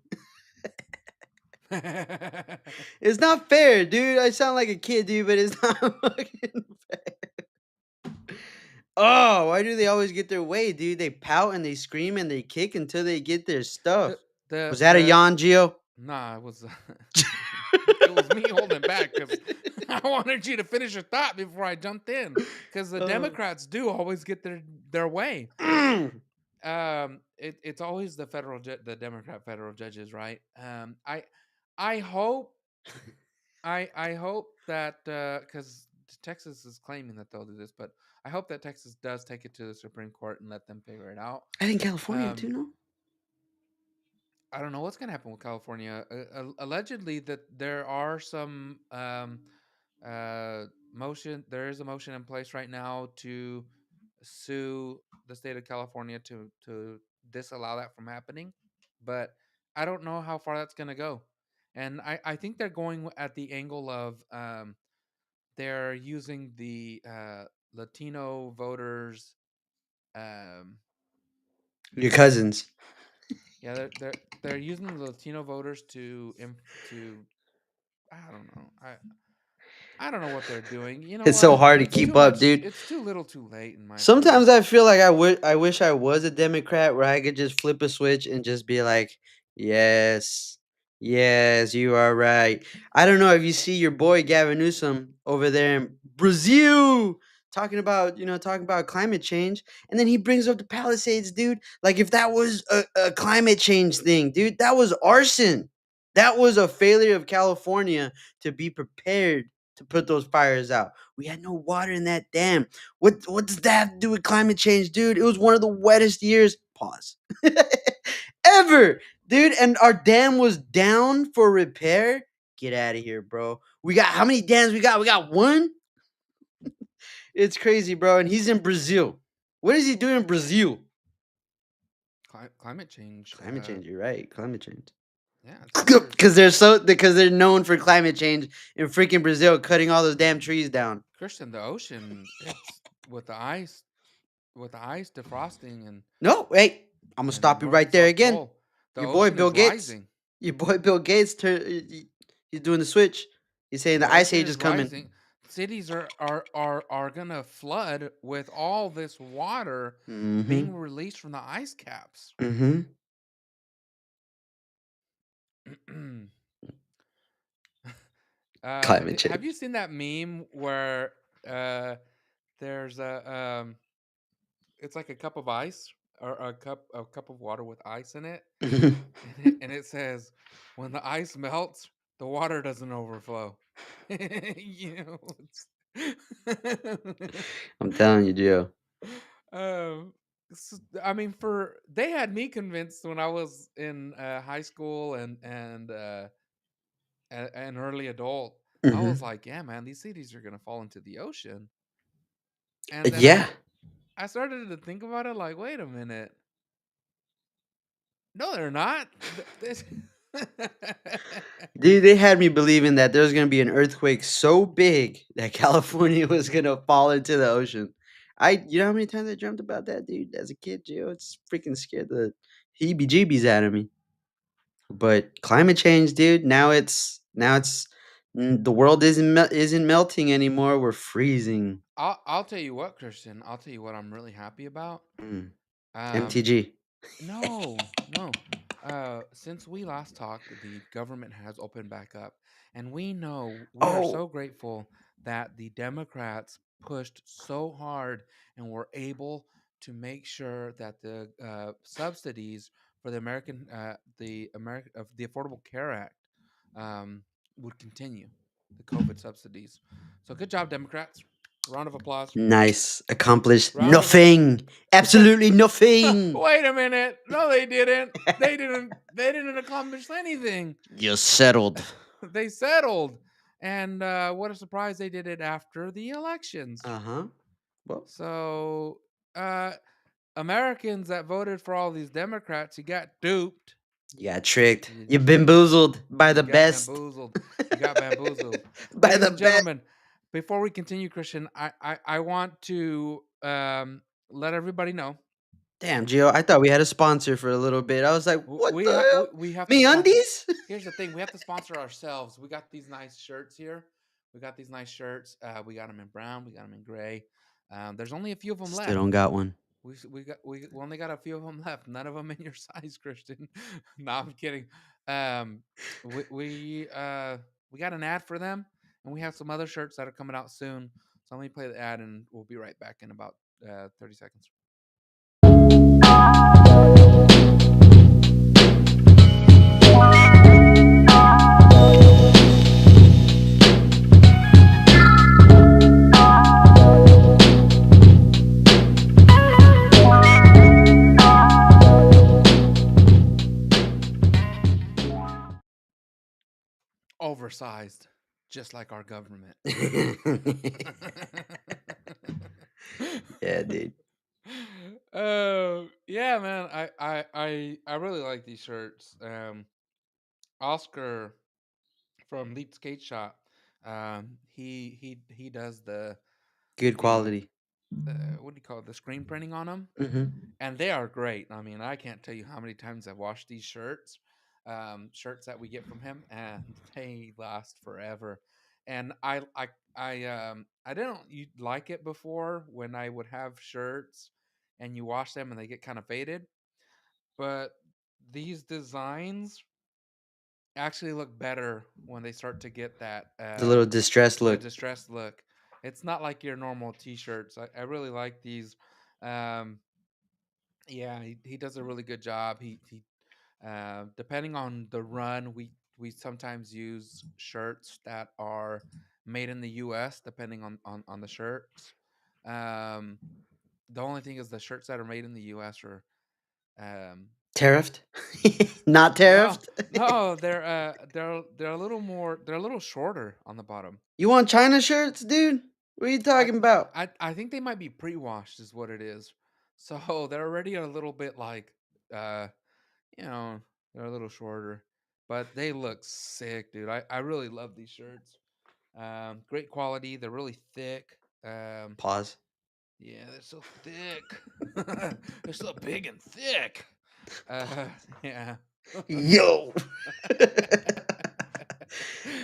It's not fair, dude. I sound like a kid, dude, but it's not fucking fair. Oh, why do they always get their way, dude? They pout and they scream and they kick until they get their stuff. the the Was that a the yawn, Gio? nah, it was it was me holding back because I wanted you to finish your thought before I jumped in because the Oh. Democrats do always get their way. Mm. It's always the Democrat federal judges, right? I hope I hope that because Texas is claiming that they'll do this, but I hope that Texas does take it to the Supreme Court and let them figure it out. I think California Um, too, no? I don't know what's going to happen with California. Allegedly, that there are some motion. There is a motion in place right now to sue the state of California to disallow that from happening, but I don't know how far that's going to go. And I think they're going at the angle of they're using the Latino voters. Um, Your cousins. yeah, they're using the Latino voters to I don't know. I don't know what they're doing. You know It's so what? hard to It's too keep up, much. dude. It's too little, too late, in my opinion. Sometimes I feel like I wish I was a Democrat where I could just flip a switch and just be like, yes, yes, you are right. I don't know if you see your boy Gavin Newsom over there in Brazil talking about climate change, and then he brings up the Palisades, dude. Like if that was a climate change thing, dude, that was arson. That was a failure of California to be prepared to put those fires out. We had no water in that dam. What does that have to do with climate change, dude? It was one of the wettest years. Pause. Ever, dude. And our dam was down for repair. Get out of here, bro. We got how many dams we got? We got one. It's crazy, bro. And he's in Brazil. What is he doing in Brazil? Climate change. Climate change. You're right. Climate change. Yeah, it's Because they're known for climate change in freaking Brazil, cutting all those damn trees down. Christian, the ocean, it's with the ice defrosting and No, wait. I'm gonna and the stop you North right and there South again. Pole, the Your boy ocean Bill is Gates. rising. Your boy Bill Gates. He's doing the switch. He's saying The the ice ocean age is coming. rising. Cities are gonna flood with all this water Mm-hmm. being released from the ice caps. Mm-hmm. Climate change. Have you seen that meme where there's it's like a cup of ice or a cup of water with ice in it, and it says, "When the ice melts, the water doesn't overflow." you know, I'm telling you, Joe. um, I mean, they had me convinced when I was in high school and an early adult. I Mm-hmm. was like, yeah, man, these cities are gonna fall into the ocean. And then Yeah. I started to think about it, like, wait a minute. No, they're not. Dude, they had me believing that there was gonna be an earthquake so big that California was gonna fall into the ocean. You know how many times I dreamt about that, dude? As a kid, Joe, it's freaking scared the heebie-jeebies out of me. But climate change, dude. The world isn't melting anymore. We're freezing. I'll tell you what, Christian. I'll tell you what I'm really happy about. Mm. Um, MTG. no. Since we last talked, the government has opened back up, and we are Oh, so grateful that the Democrats pushed so hard and were able to make sure that the subsidies for the Affordable Care Act would continue, the COVID subsidies. So good job, Democrats. Round of applause. nice. Accomplished Round of nothing. Absolutely nothing. Wait a minute. No, they didn't. They didn't accomplish anything. You settled. They settled. And what a surprise, they did it after the elections. Uh-huh. Well, So Americans that voted for all these Democrats, you got duped. you got tricked. You, You've been bamboozled by the got best. bamboozled. You got bamboozled. By Ladies the and best. gentlemen, before we continue, Christian, I want to let everybody know. Damn, Gio, I thought we had a sponsor for a little bit. I was like, what We the hell? we have to Me undies? Here's the thing: we have to sponsor ourselves. We got these nice shirts here. We got these nice shirts. We got them in brown. We got them in gray. There's only a few of them Still left. don't got one. We only got a few of them left. None of them in your size, Christian. No, I'm kidding. We we got an ad for them, and we have some other shirts that are coming out soon. So let me play the ad, and we'll be right back in about 30 seconds. Oversized, just like our government. Yeah, dude. Yeah, man. I really like these shirts. Oscar from Leap Skate Shop. He does Good the quality. what do you call it? The screen printing on them, Mm-hmm. and they are great. I mean, I can't tell you how many times I've washed these shirts, shirts that we get from him, and they last forever. And I didn't like it before when I would have shirts and you wash them and they get kind of faded, but these designs actually look better when they start to get that The little distressed the look. distressed look. It's not like your normal t-shirts. I really like these. Um, yeah, he does a really good job. He depending on the run, we sometimes use shirts that are made in the U.S. depending on the shirts. Um, the only thing is the shirts that are made in the U.S. are um, Tariffed? Not no, tariffed? no, they're a little more. They're a little shorter on the bottom. You want China shirts, dude? What are you I talking about? I think they might be pre-washed, is what it is. So they're already a little bit like, uh, you know, they're a little shorter, but they look sick, dude. I really love these shirts. Great quality. They're really thick. Pause. Yeah, they're so thick. They're so big and thick. Uh, yeah. Yo.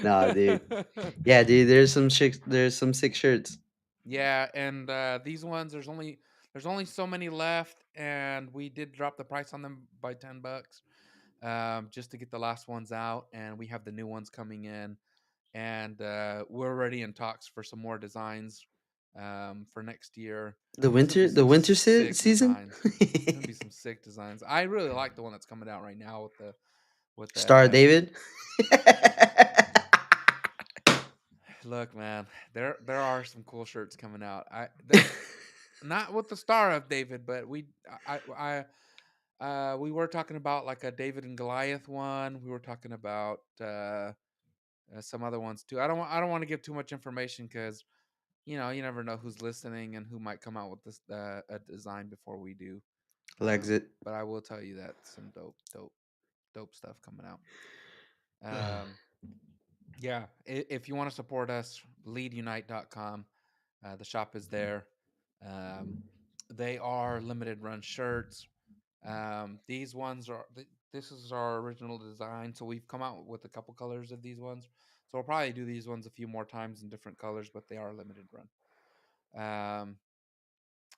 Nah, dude. Yeah, dude. There's some sick shirts. Yeah, and these ones there's only so many left, and we did drop the price on them by $10, just to get the last ones out, and we have the new ones coming in, and we're already in talks for some more designs for next year. The There's gonna be some winter sick season. designs. There's gonna be some sick designs. I really like the one that's coming out right now with Star of the David. look, man. There are some cool shirts coming out. Not with the Star of David, but we were talking about like a David and Goliath one. We were talking about some other ones too. I don't want to give too much information because you never know who's listening and who might come out with this a design before we do. Exit. But I will tell you that some dope stuff coming out. Um, yeah, if you want to support us, leadunite.com. The shop is there. Um, they are limited run shirts. These ones this is our original design, so we've come out with a couple colors of these ones. So we'll probably do these ones a few more times in different colors, but they are limited run.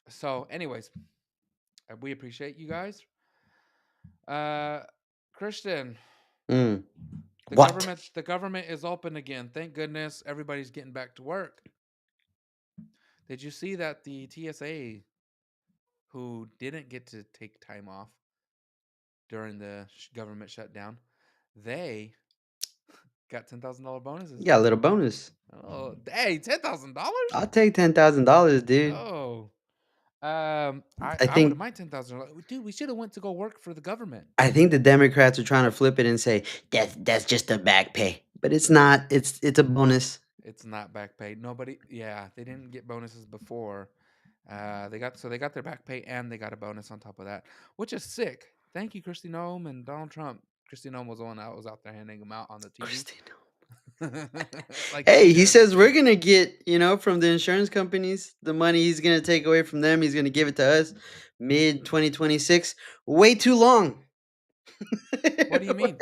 So, anyways, we appreciate you guys. Uh, Christian, Mm. the What? government is open again. Thank goodness, everybody's getting back to work. Did you see that the TSA who didn't get to take time off during the government shutdown, they got $10,000 bonuses. You got a little bonus. Oh, hey, $10,000? I'll take $10,000, dude. Oh, I I wouldn't think mind $10,000. Dude, we should have went to go work for the government. I think the Democrats are trying to flip it and say that's just a back pay, but it's not. It's a bonus. It's not back pay. Nobody, yeah, they didn't get bonuses before. They got their back pay and they got a bonus on top of that, which is sick. Thank you, Kristi Noem and Donald Trump. Kristi Noem was the one that was out there handing them out on the TV. Christina. Like Hey, she he does. says we're gonna get from the insurance companies the money he's gonna take away from them. He's gonna give it to us mid 2026. Way too long. What do you mean?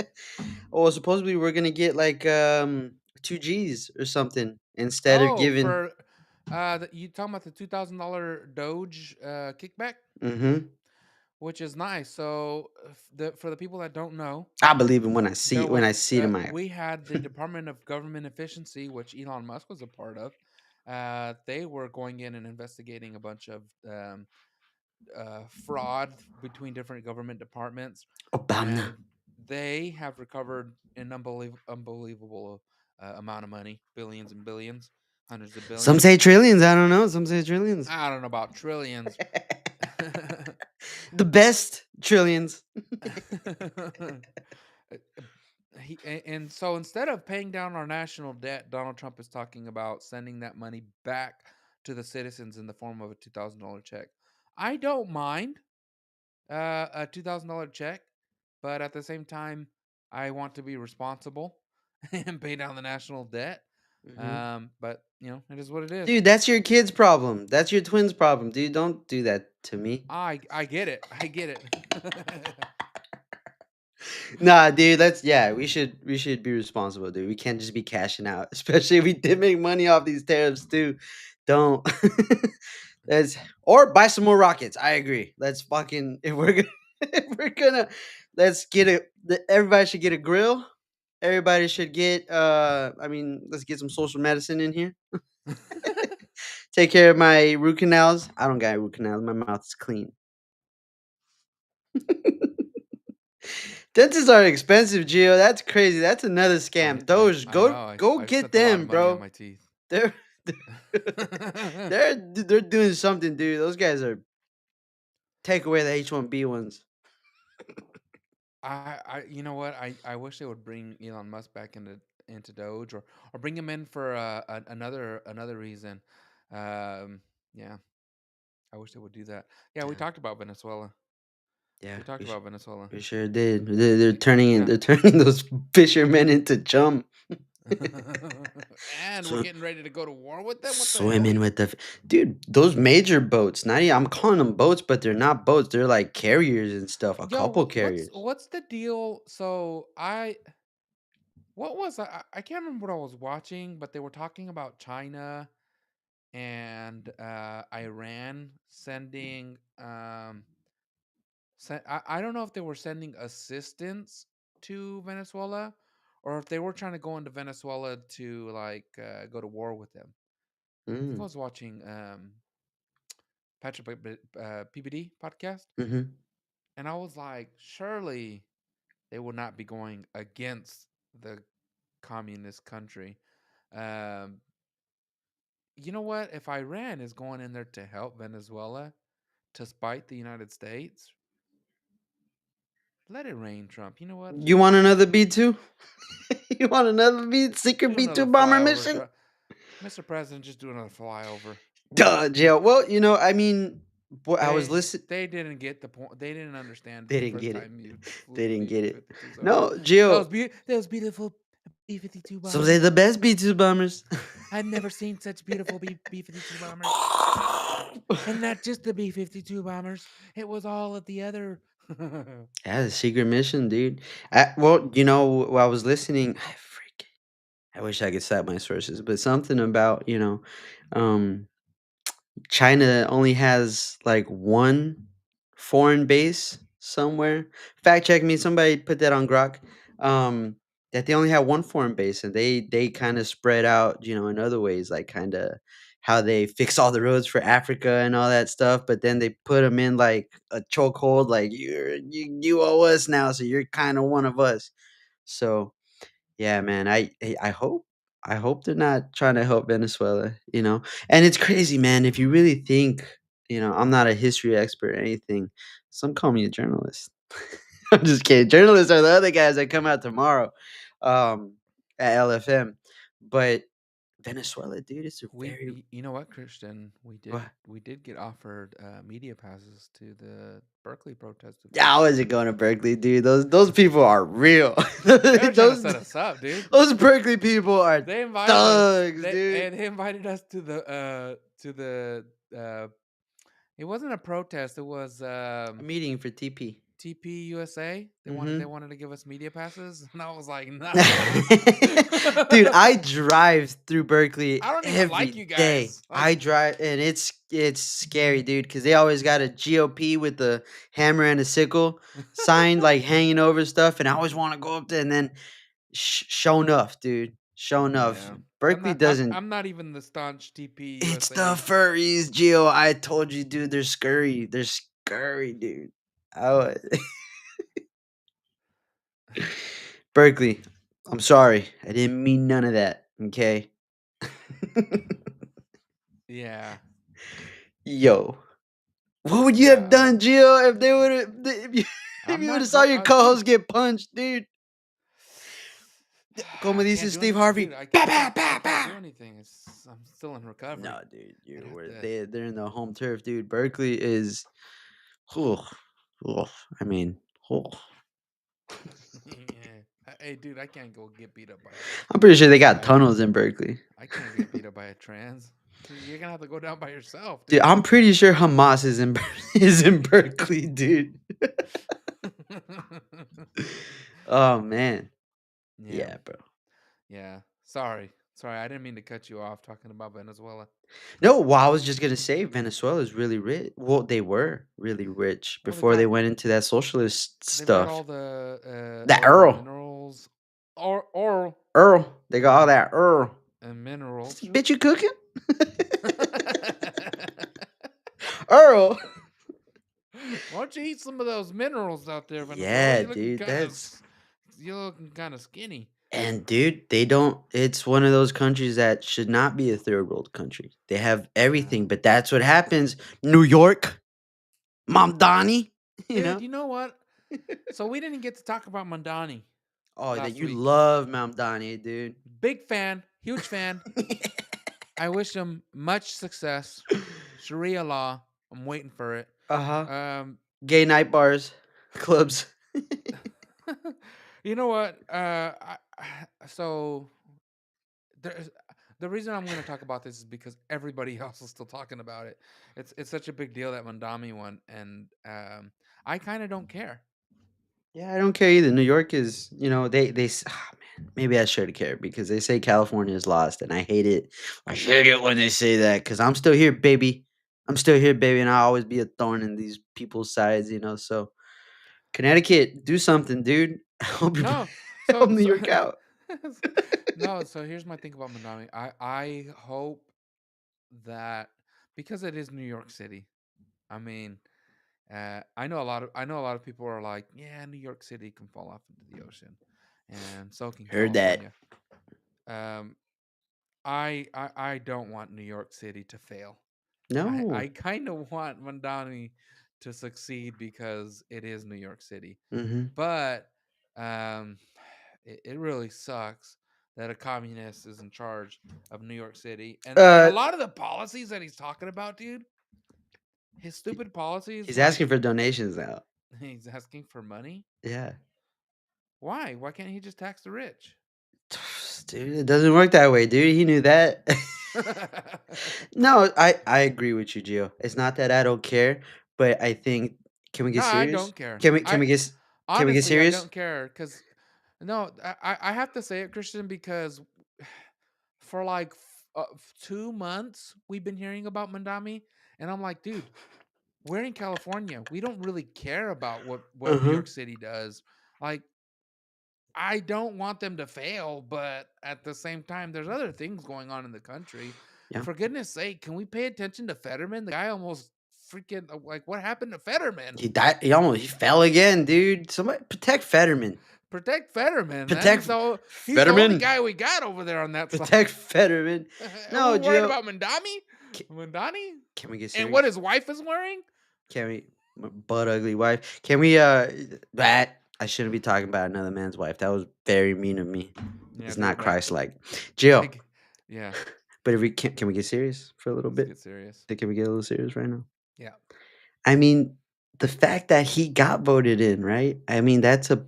Oh, supposedly we're gonna get like 2Gs or something instead of Oh, giving. for you talking about the $2,000 Doge kickback, Mm-hmm. which is nice. So for the people that don't know, I believe him when I see there was it in my. we had the Department of Government Efficiency, which Elon Musk was a part of. They were going in and investigating a bunch of fraud between different government departments, Obama. and they have recovered an unbelievable amount of money, billions and billions, hundreds of Some billions. say trillions. I don't know. Some say trillions. I don't know about trillions. The best trillions. And so instead of paying down our national debt, Donald Trump is talking about sending that money back to the citizens in the form of a $2,000 check. I don't mind a $2,000 check, but at the same time, I want to be responsible and pay down the national debt. Mhm. But it is what it is. Dude, that's your kid's problem. That's your twin's problem, dude. Don't do that to me. I get it. I get it. Nah, dude, we should be responsible, dude. We can't just be cashing out, especially if we did make money off these tariffs too. Don't. Let's or buy some more rockets. I agree. Let's fucking if we're gonna if we're gonna let's get everybody should get a grill. Everybody should get let's get some social medicine in here. Take care of my root canals. I don't got root canals. My mouth is clean. Dentists are expensive, Gio. That's crazy. That's another scam. Those I know. go I've get spent a lot of them, money on bro. my teeth. They're they're doing something, dude. Those guys are take away the H-1B ones. You know what? I wish they would bring Elon Musk back into Doge, or bring him in for another reason. Yeah, I wish they would do that. Yeah, we Yeah, talked about Venezuela. yeah, We talked about Venezuela. we sure did. They're turning Yeah. they're turning those fishermen into chum. And we're Swim, getting ready to go to war with them. What the hell? swimming with dude. Those major boats. Not even, I'm calling them boats, but they're not boats. They're like carriers and stuff. A Yo, couple what's carriers. what's the deal? So what was I can't remember what I was watching, but they were talking about China and Iran sending I don't know if they were sending assistance to Venezuela, or if they were trying to go into Venezuela to like go to war with them. I think I Mm. was watching Patrick PBD podcast, Mm-hmm. and I was like, surely they will not be going against the communist country. Um, you know what? If Iran is going in there to help Venezuela to spite the United States, let it rain, Trump. You know what? You want another B-2? You want another secret Do B-2 another bomber flyover, mission? Mr. President. Just do another flyover. Duh, Jill. Well, I mean, I was They listening. they didn't get the point. They didn't understand They the didn't first get it. time you They flew didn't get it. B-52s over. No, Jill. Those beautiful B-52 So they're bombers. the best B-2 bombers. I've never seen such beautiful B-52 bombers. And not just the B-52 bombers. It was all of the other. Yeah, the secret mission, dude. While I was listening, I wish I could cite my sources, but something about, um, China only has like one foreign base somewhere. Fact check me, somebody put that on Grok. That they only have one foreign base and they kind of spread out, in other ways, like kind of how they fix all the roads for Africa and all that stuff. But then they put them in like a chokehold, like you owe us now, so you're kind of one of us. So yeah, man. I hope they're not trying to help Venezuela, And it's crazy, man. If you really think, I'm not a history expert or anything. Some call me a journalist. I'm just kidding. Journalists are the other guys that come out tomorrow, um, at LFM. But Venezuela, dude, it's a very You know what, Christian? what? We did get offered media passes to the Berkeley protest a Yeah, few I weeks wasn't ago. going to Berkeley, dude. Those people are real. They were trying to those set us up, dude. those Berkeley people are They invited us. thugs, dude. They invited us to the it wasn't a protest. It was A meeting for TP. TP USA. They Mhm. wanted to give us media passes, and I was like, nah. Dude, I drive through Berkeley I don't even like every you day. guys. Like, I drive, and it's scary, dude, because they always got a GOP with the hammer and a sickle sign like hanging over stuff, and I always want to go up there, and then show enough, dude. Show enough. yeah. Berkeley doesn't. I'm not even the staunch TP It's the USA. furries, Gio. I told you, dude. They're scurry. They're scurry, dude. Oh, Berkeley. I'm sorry. I didn't mean none of that. Okay. Yeah. Yo, what would you have Yeah. done, Gio, if they would have if I'm you would have not saw going your dude. co-host get punched, dude? Como I dice can't do Steve anything, Harvey. dude. Bah, bah, bah, I can't bah. do anything. I'm still in recovery. No, dude, I'd you're have where to. they're in the home turf, dude. Berkeley is, oh, oh, I mean, oh. Yeah. Hey, dude, I can't go get beat up by I'm pretty sure they got by. tunnels in Berkeley. I can't get beat up by a trans. You're gonna have to go down by yourself, Dude, dude. I'm pretty sure Hamas is in is in Berkeley, dude. Oh man, Yeah. yeah, bro. Yeah. Sorry. I didn't mean to cut you off talking about Venezuela. No, well, I was just gonna say Venezuela is really rich. Well, they were really rich Well, before they went into that socialist they've got stuff. all That the Earl, minerals, or oil Earl, they got all and that Earl. minerals. Bitch, you cooking? Earl. Why don't you eat some of those minerals out there, Venezuela? Yeah, dude, that's You're looking kind of skinny. And dude, they don't. It's one of those countries that should not be a third world country. They have everything, No. but that's what happens. New York, Mom Donnie, you Dude, know. you know what? So we didn't get to talk about Mandani Oh, that last you week. love Mom Donnie, dude. Big fan, huge fan. I wish him much success. Sharia law. I'm waiting for it. Uh huh. Um, Gay night bars, clubs. you know what? So there's the reason I'm going to talk about this is because everybody else is still talking about it. It's such a big deal that Mandami won, and I kind of don't care. Yeah, I don't care either. New York is, man, maybe I should care because they say California is lost, and I hate it. I hate it when they say that because I'm still here, baby. I'm still here, baby, and I'll always be a thorn in these people's sides. So Connecticut, do something, dude. Help your, No, help so New so York out. no. So here's my thing about Mandami. I hope that because it is New York City. I mean, I know a lot of people are like, yeah, New York City can fall off into the ocean, and so can Heard that. California. Um, I don't want New York City to fail. No. I kind of want Mandani to succeed because it is New York City, Mm-hmm. but um, it really sucks that a communist is in charge of New York City, and a Uh, lot of the policies that he's talking about, dude, his he- stupid policies, he's like asking for donations now. he's asking for money. Yeah. Why? Why can't he just tax the rich? Dude, it doesn't work that way, dude. He knew that. No, I agree with you, Gio. It's not that I don't care, but I think can we No, get I serious? don't care. Can we can I we get can we get honestly, I serious? don't care because no, I have to say it, Christian, because for like 2 months we've been hearing about Mandami, and I'm like, dude, we're in California. We don't really care about what New Uh-huh. York City does. Like, I don't want them to fail, but at the same time, there's other things going on in the country. Yeah. For goodness sake, can we pay attention to Fetterman? The guy almost freaking like what happened to Fetterman? He died. He fell again, dude. Somebody protect Fetterman. Protect Fetterman, man. Protect He's the only Fetterman. guy we got over there on that side. Protect Fetterman. And we No, worried Gio. about Mandami? Ca- Mandani? Can we get And serious? what his wife is wearing? Can we my butt ugly wife? Can we that I shouldn't be talking about another man's wife. That was very mean of me. Yeah, It's dude, not that Christ like. Jill. yeah, But if we can we get serious for a little let's bit? get serious. Can we get a little serious right now? Yeah. I mean, the fact that he got voted in, right? I mean, that's a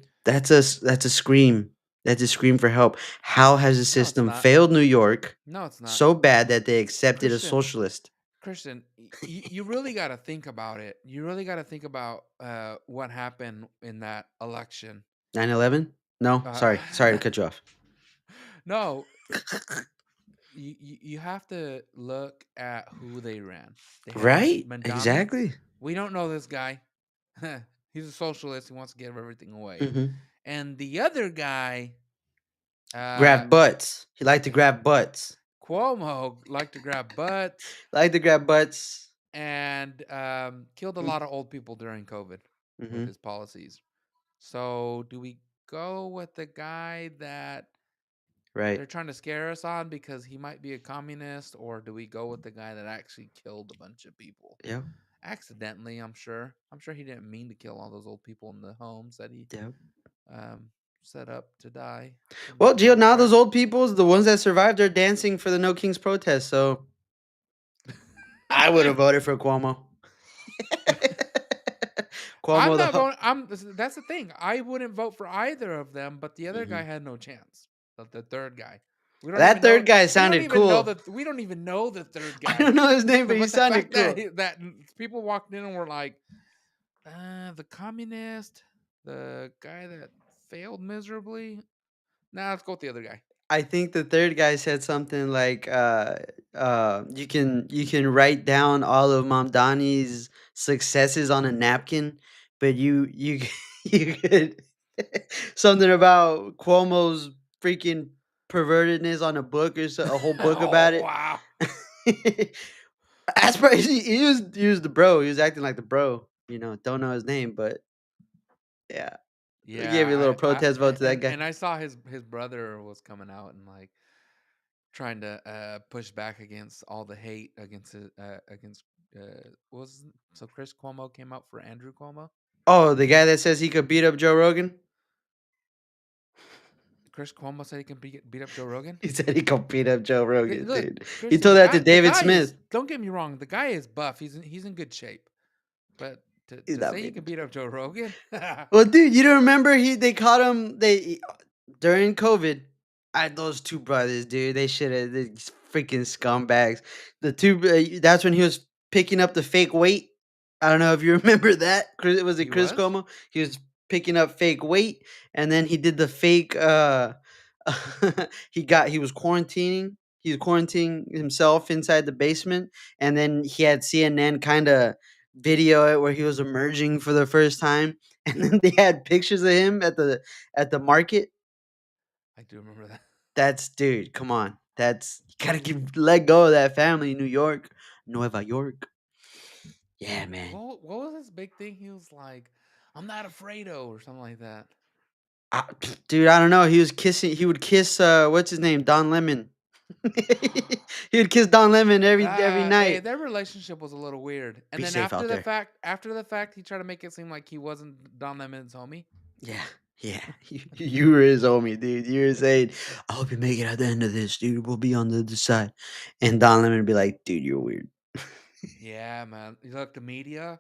scream. That's a scream for help. How has the No, it's system not. failed New York No, it's not. so bad that they accepted a Christian, socialist? Christian, you really got to think about it. You really got to think about what happened in that election. 9/11? No, Uh, sorry to cut you off. no, you have to look at who they ran. They had Right? Mandami. Exactly. We don't know this guy. He's a socialist. He wants to give everything away. Hmm. And the other guy, Grab butts. He liked to grab butts. Cuomo, liked to grab butts Like to grab butts. and killed a lot of old people during COVID with Mm-hmm. his policies. So, do we go with the guy that Right. they're trying to scare us on because he might be a communist, or do we go with the guy that actually killed a bunch of people? Yeah. Accidentally, I'm sure. I'm sure he didn't mean to kill all those old people in the homes that he Yeah. set up to die. in Well, the Gio, now crash. those old peoples, the ones that survived, are dancing for the No Kings protest. So I would have voted for Cuomo. I'm Cuomo, not going. That's the thing. I wouldn't vote for either of them, but the other guy had no chance. The third guy. We don't That even know. third guy We don't sounded even know cool. that. We don't even know the third guy. I don't know his name, but he But the sounded fact cool. that people walked in and were like, the communist, the guy that failed miserably. Nah, let's go with the other guy. I think the third guy said something like, you can write down all of Mamdani's successes on a napkin, but you you could something about Cuomo's freaking pervertedness on a book or a whole book about Oh it. wow. That's crazy. He was the bro. He was acting like the bro. Don't know his name, but yeah. Yeah, Gave you a little protest vote to that guy. and I saw his brother was coming out and like trying to push back against all the hate against against what was so Chris Cuomo came out for Andrew Cuomo. Oh, the guy that says he could beat up Joe Rogan. Chris Cuomo said he can beat up Joe Rogan. He said he could beat up Joe Rogan, Look, dude. He Christian, told the that guy, to David Smith. don't get me wrong, the guy is buff. He's in good shape, but He's to not say he beating can beat up Joe Rogan, Well, dude, you don't remember they caught him during COVID. Those two brothers, dude. They should have these freaking scumbags. The two that's when he was picking up the fake weight. I don't know if you remember that. Was it He Chris was? Como? He was picking up fake weight and then he did the fake he was quarantining. He was quarantining himself inside the basement and then he had CNN kind of video it where he was emerging for the first time and then they had pictures of him at the market. I do remember that. That's dude, come on. That's you gotta let go of that family, New York, Nueva York. Yeah, man. What was his big thing? He was like, "I'm not afraid-o" or something like that. Dude, I don't know. He would kiss what's his name? Don Lemon. He would kiss Don Lemon every Hey, night. their relationship was a little weird. And Be then safe out there. after the fact, he tried to make it seem like he wasn't Don Lemon's homie. Yeah. Yeah. You were his homie, dude. You were saying, I hope you make it at the end of this, dude. We'll be on the other side. And Don Lemon would be like, dude, you're weird. Yeah, man. Look, the media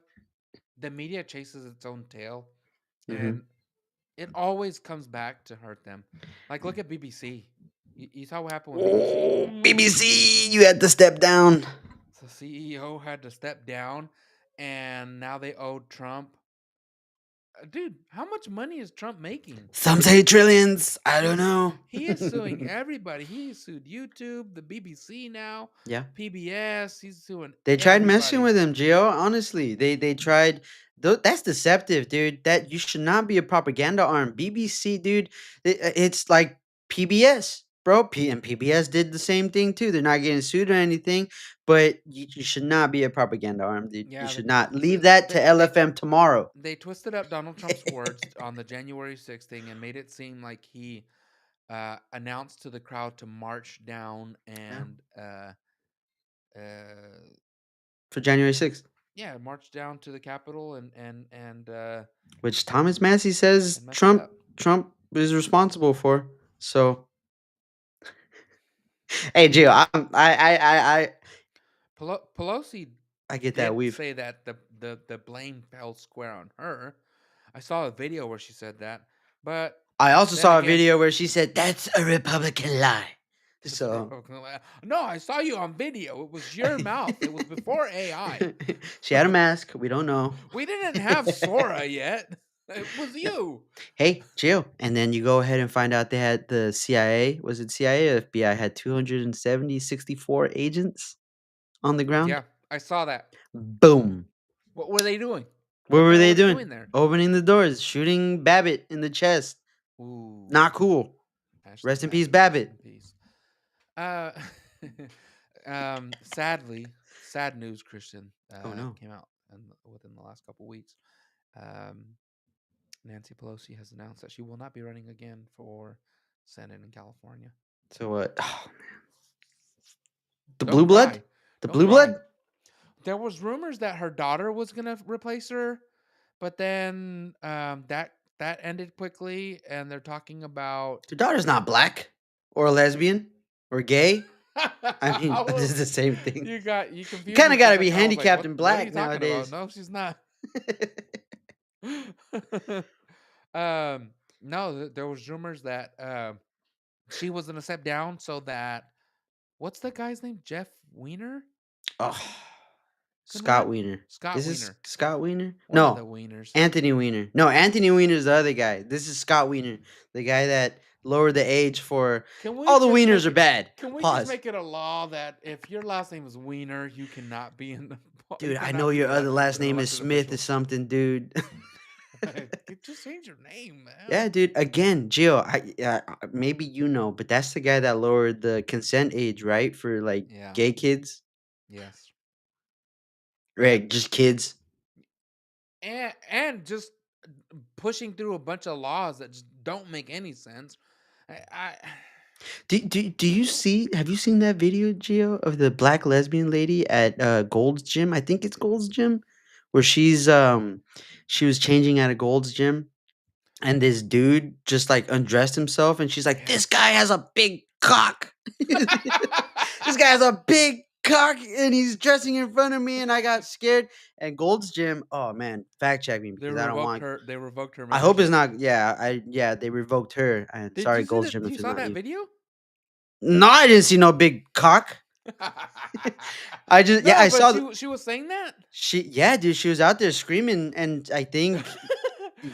chases its own tail, Mhm. and it always comes back to hurt them. Like, look at BBC. You saw what happened with BBC? Oh, BBC, you had to step down. The CEO had to step down, and now they owe Trump. Dude, how much money is Trump making? Some say trillions. I don't know. He is suing everybody. He sued YouTube, the BBC now, Yeah. PBS. He's suing They tried messing everybody. with him, Gio. Honestly, they tried. That's deceptive, dude. That you should not be a propaganda arm. BBC, dude. It's like PBS, bro. And PBS did the same thing too. They're not getting sued or anything, but you should not be a propaganda arm, dude. You Yeah, should not leave that to LFM tomorrow. they twisted up Donald Trump's words on the January 6th thing and made it seem like he announced to the crowd to march down Yeah. and For January 6th, yeah, march down to the Capitol and which Thomas Massey says and mess it up. Trump is responsible for. So, hey, Gio, Pelosi I get that did weave. say that the blame fell square on her. I saw a video where she said that, but I also then saw a again- video where she said, "That's a Republican lie." So no, I saw you on video. It was your mouth. It was before AI. she had a mask. We don't know. We didn't have Sora yet. It was you. Hey, Jill. And then you go ahead and find out they had the CIA. Was it CIA or FBI? Had 264 agents on the ground. Yeah, I saw that. Boom. What were they doing? What were the they hell doing? there? Opening the doors, shooting Babbitt in the chest. Ooh. Not cool. Hashtag Rest in peace, Babbitt. Rest in peace. Sadly, sad news, Christian. Oh, no. Came out within the last couple weeks. Nancy Pelosi has announced that she will not be running again for Senate in California. So what? Oh man. The Don't blue blood? cry. The Don't blue cry. blood? There was rumors that her daughter was gonna replace her, but then that ended quickly, and they're talking about Your daughter's not black or a lesbian or gay. I mean, this is the same thing. You confused. You kind me of for got a to be second. I was like, handicapped in what are black you talking nowadays. about? No, she's not. No, there was rumors that she was gonna step down so that what's the guy's name? Jeff Weiner? Oh, Couldn't Scott run? Wiener. Scott Is this Wiener. Scott Wiener? One of No, the Wieners. Anthony Weiner. No, Anthony Weiner is the other guy. This is Scott Wiener, the guy that lowered the age for all the Wieners are bad. Can we Pause. just make it a law that if your last name is Wiener, you cannot be in the Dude, I cannot know be your other elected last as an name is elected Smith or official? something, dude. Just change your name, man. Yeah, dude. Again, Gio, maybe you know, but that's the guy that lowered the consent age, right? For like Yeah. gay kids, Yes. right? Just kids. And just pushing through a bunch of laws that just don't make any sense. I Do you see? Have you seen that video, Gio, of the black lesbian lady at Gold's Gym? I think it's Gold's Gym, where she was changing at a Gold's Gym, and this dude just like undressed himself, and she's like, "This guy has a big cock. This guy has a big cock, and he's dressing in front of me, and I got scared." And Gold's Gym, oh man, fact check me they because I don't revoked want. her. They revoked her I hope it's membership. not. Yeah, they revoked her. And Did sorry, you see Gold's that? Gym, if You it's saw not that you. video? No, I didn't see no big cock. I just No, I but saw she was saying that. dude, she was out there screaming, and I think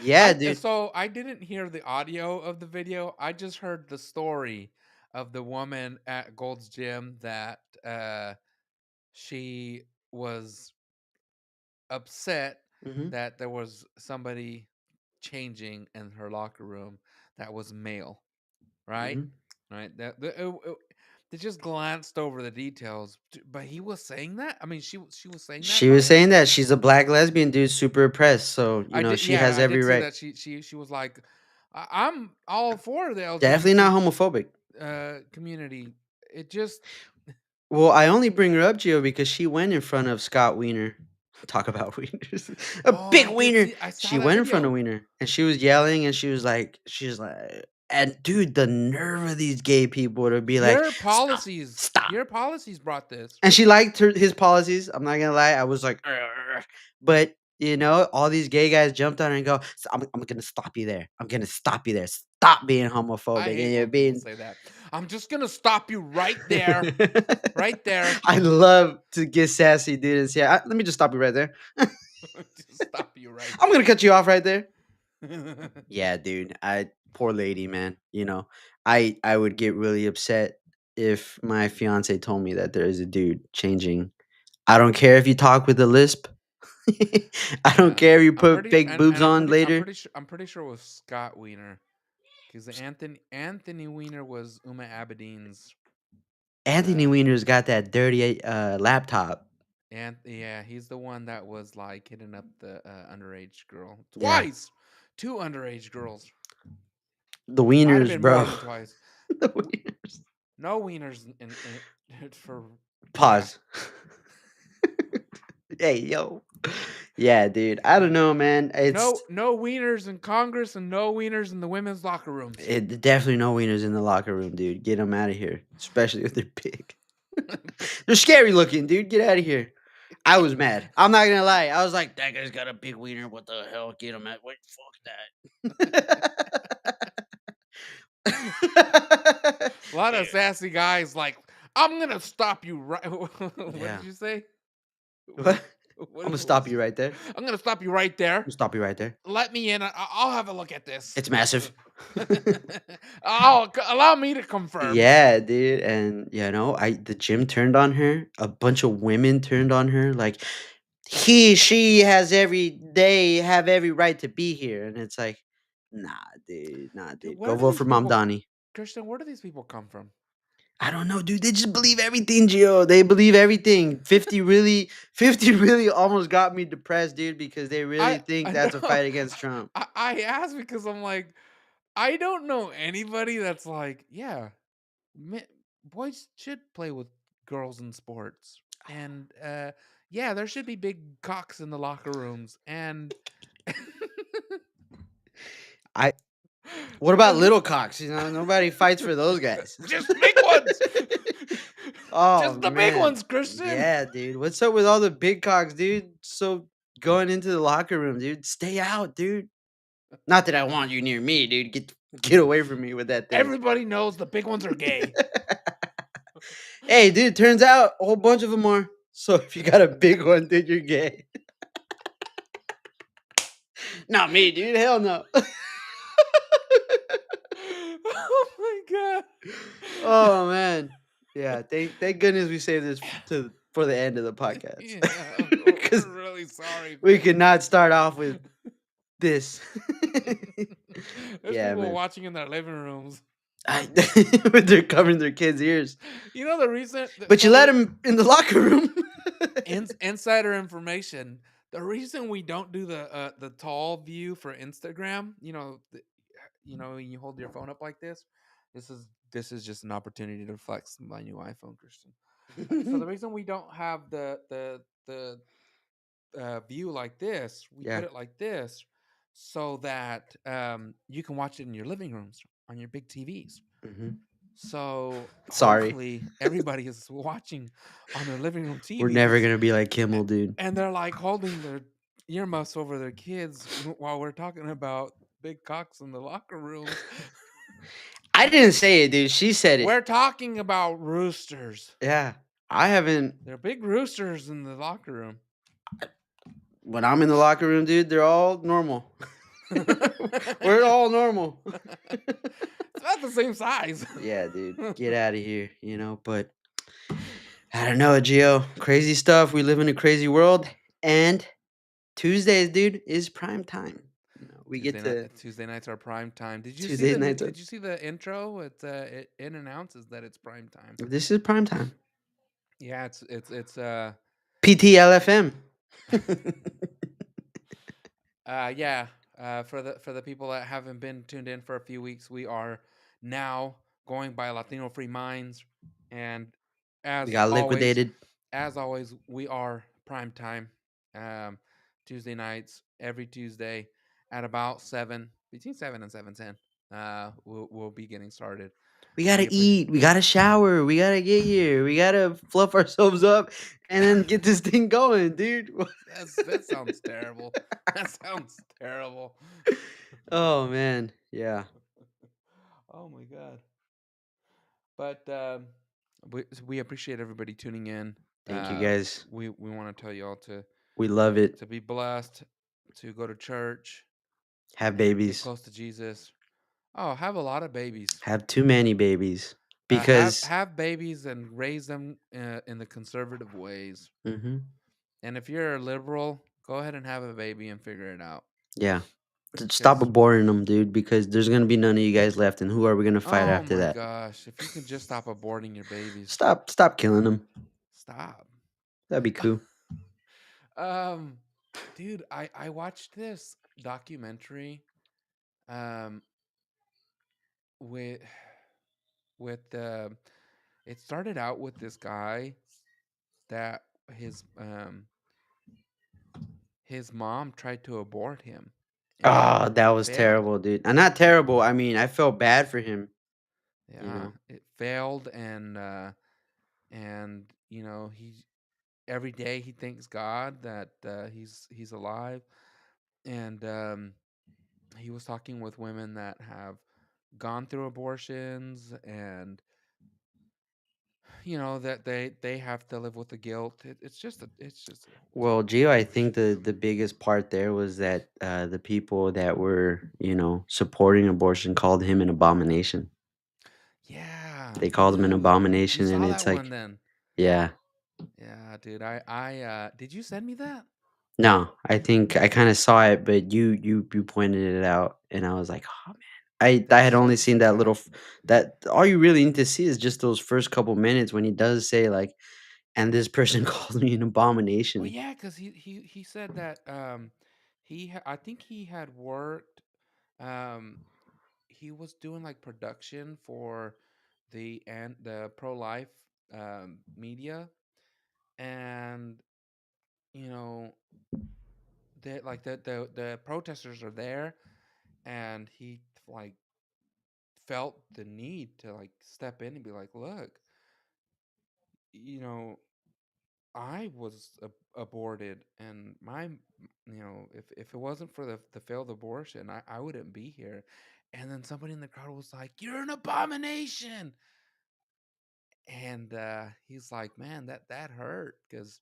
yeah, dude. So I didn't hear the audio of the video. I just heard the story of the woman at Gold's Gym that she was upset Mhm, that there was somebody changing in her locker room that was male, right? mhm. Right. They just glanced over the details, but he was saying that. I mean, she was saying that She about was him. saying that she's a black lesbian, dude, super oppressed. So I did, she yeah, has I every did see right. that. She was like, I'm all for the Definitely not LGBT homophobic. community. It just Well, I only bring her up, Gio, because she went in front of Scott Wiener. Talk about wieners. A oh, big I did wiener. see. I saw She that went in front of video. Wiener, and she was yelling, and she's like, and dude, the nerve of these gay people to be like, stop, stop. Your policies brought this. And she liked his policies. I'm not gonna lie. I was like, "Arr." But all these gay guys jumped on her and go, I'm gonna stop you there. I'm gonna stop you there. Stop being I homophobic. And hate you're when people being say that. I'm just gonna stop you right there, right there. I love to get sassy, dude, and say, let me just stop you right there. Just stop you right I'm gonna there. cut you off right there. Yeah, dude. Poor lady, man. I would get really upset if my fiance told me that there is a dude changing. I don't care if you talk with a lisp. I don't Yeah, care if you I'm put pretty, fake boobs on later. I'm pretty sure it was Scott Wiener, because Anthony Weiner was Uma Abedin's. Anthony Uh, Weiner's got that dirty laptop. and yeah, he's the one that was like hitting up the underage girl Yeah, twice, two underage girls. the Might have Wieners, been more bro. than twice. The Wieners. No wieners for yeah. Pause. Hey, yo. Yeah, dude. I don't know, man. No wieners in Congress and no wieners in the women's locker rooms. Definitely no wieners in the locker room, dude. Get them out of here, especially if they're big. They're scary looking, dude. Get out of here. I was mad. I'm not gonna lie. I was like, that guy's got a big wiener. What the hell? Get him out. Wait, fuck that. A lot of sassy guys like, I'm gonna stop you right. What Yeah. did you say? What? What I'm gonna stop you right there. I'm gonna stop you right there. I'm gonna stop you right there. Let me in. I'll have a look at this. It's massive. Allow me to confirm. Yeah, dude. And the gym turned on her. A bunch of women turned on her. Like she has have every right to be here. And it's like, nah, dude. Dude, Go vote for Mom Donnie. Christian, where do these people come from? I don't know, dude. They just believe everything, Gio. They believe everything. 50 really almost got me depressed, dude, because they really think that's a know. fight against Trump. I asked because I'm like, I don't know anybody that's like, yeah, boys should play with girls in sports, and yeah, there should be big cocks in the locker rooms, and What about little cocks? Nobody fights for those guys. just big ones. Oh, Just the big man. ones, Christian. Yeah, dude. What's up with all the big cocks, dude? So going into the locker room, dude. Stay out, dude. Not that I want you near me, dude. Get away from me with that thing. Everybody knows the big ones are gay. Hey, dude, turns out a whole bunch of them are. So if you got a big one, dude, you're gay. Not me, dude. Hell no. Oh my god. Oh man. Yeah, thank goodness we saved this for the end of the podcast. Yeah, Because we're really sorry. we could not start off with this. There's Yeah, people man. watching in their living rooms. They're covering their kids' ears. You know the recent, But you let them in the locker room. insider information. The reason we don't do the tall view for Instagram, when you hold your phone up like this, this is just an opportunity to flex my new iPhone, Christian. So the reason we don't have the view like this, we Yeah. put it like this, so that you can watch it in your living rooms on your big TVs. hmm So Sorry. hopefully everybody is watching on their living room We're never TVs, gonna be like Kimmel, dude. and they're like holding their earmuffs over their kids while we're talking about big cocks in the locker rooms. I didn't say it, dude. She said it. We're talking about roosters. Yeah. I haven't. They're big roosters in the locker room. When I'm in the locker room, dude, they're all normal. We're all normal. It's about the same size. Yeah, dude. Get out of here, but I don't know, Gio. Crazy stuff. We live in a crazy world. And Tuesdays, dude, is prime time. We get to Tuesday nights are prime time. Did you see Tuesday the nights. Did you see the intro? It announces that it's prime time. This is prime time. Yeah, it's PTLFM. yeah. For the people that haven't been tuned in for a few weeks, we are now going by Latino Free Minds, and We got liquidated. as always, we are prime time. Tuesday nights, every Tuesday at about between 7 and 7:10. We'll be getting started. We gotta eat. We gotta shower. We gotta get here. We gotta fluff ourselves up and then get this thing going, dude. That sounds terrible. That sounds terrible. Oh man, yeah. Oh my god. But we appreciate everybody tuning in. Thank you guys. We want to tell you all We love it. to be blessed, to go to church, Have get babies. close to Jesus. Oh, have a lot of babies. Have too many babies because have babies and raise them in the conservative ways. Mhm. And if you're a liberal, go ahead and have a baby and figure it out. Yeah. Stop aborting them, dude, because there's gonna be none of you guys left, and who are we gonna fight Oh after my that? gosh! If you can just stop aborting your babies, Stop killing them. stop. That'd be cool. Dude, I watched this documentary, um, with with it started out with this guy that his mom tried to abort him, and Oh, that was failed. terrible, dude. Not terrible. I mean, I felt bad for him. Yeah, it failed, and he every day he thanks God that he's alive, and he was talking with women that have gone through abortions, and that they have to live with the guilt. It's just Well, Gio, I think the biggest part there was that the people that were, supporting abortion called him an abomination. yeah. They called him an Ooh, you abomination, and saw it's that one like, then. yeah. Yeah, dude. I did you send me that? No, I think I kind of saw it, but you pointed it out, and I was like, oh man. I had That's only just seen that sad. little that all you really need to see is just those first couple minutes when he does say like, and this person called me an Well, abomination. yeah, because he said that I think he had worked, um he was doing like production for the pro life media, and you know the protesters are there, and he like felt the need to like step in and be like, look, you know I was aborted, and if it wasn't for the failed abortion, I wouldn't be here. And then somebody in the crowd was like, "You're an abomination," and he's like, "Man, that hurt, because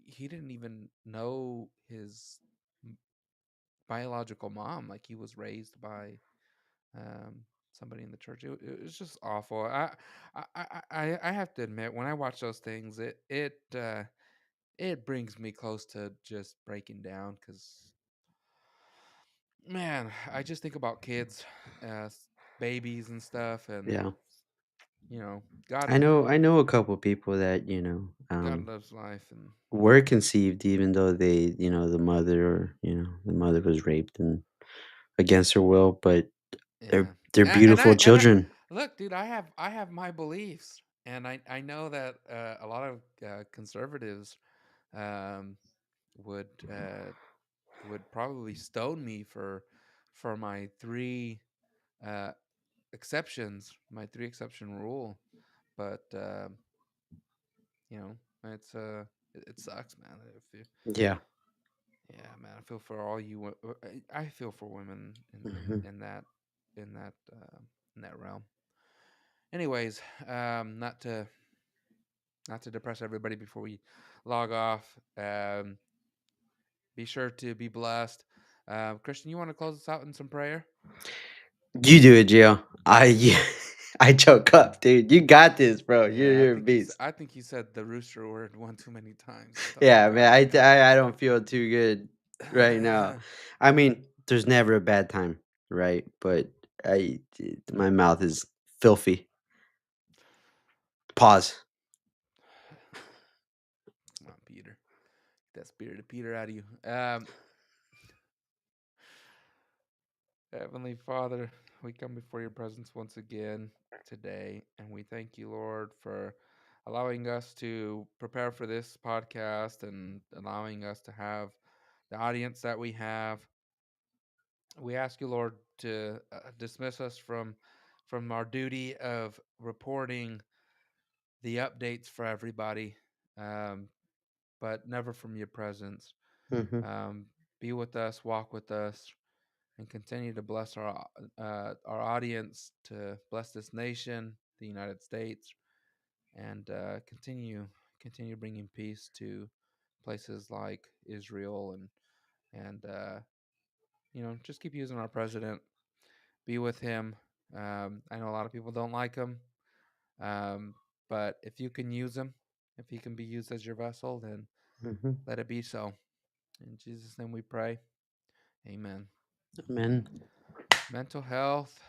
he didn't even know his m- biological mom. Like, he was raised by somebody in the church. It was just awful. I have to admit, when I watch those things, it brings me close to just breaking down, because, man, I just think about kids, babies and stuff, and Yeah. God I know a couple people that God loves life, and were conceived even though they the mother or the mother was raped and against her will, but they're yeah. they're And beautiful I children. look, dude. I have my beliefs, and I know that a lot of conservatives um, would would probably stone me for my three uh, exceptions, my three exception rule. But you know, it sucks, man. Yeah. Yeah, man. I feel for all you. I feel for women Hmm. in that in that in that realm. Anyways, not to depress everybody before we log off. Be sure to be blessed. Christian, you want to close us out in some prayer? You do it, Gio. I choke up, dude. You got this, bro. You're Yeah, you're a beast. I think you said the rooster word one too many times. I thought you Yeah, got man. it. I don't feel too good right now. I mean, there's never a bad time, right? But my mouth is filthy. Pause. Come on, Peter. Get that spirit of Peter out of you. Heavenly Father, we come before your presence once again today, and we thank you, Lord, for allowing us to prepare for this podcast and allowing us to have the audience that we have. We ask you, Lord, to dismiss us from our duty of reporting the updates for everybody, um, but never from your presence. Hmm. Um, be with us, walk with us, and continue to bless our audience, to bless this nation, the United States, and continue bringing peace to places like Israel, and just keep using our president. Be with him. I know a lot of people don't like him, um, but if you can use him, if he can be used as your vessel, then Hmm. let it be so. In Jesus' name we pray. Amen. Amen. Mental health,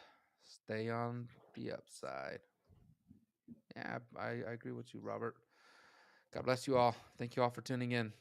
stay on the upside. Yeah, I agree with you, Robert. God bless you all. Thank you all for tuning in.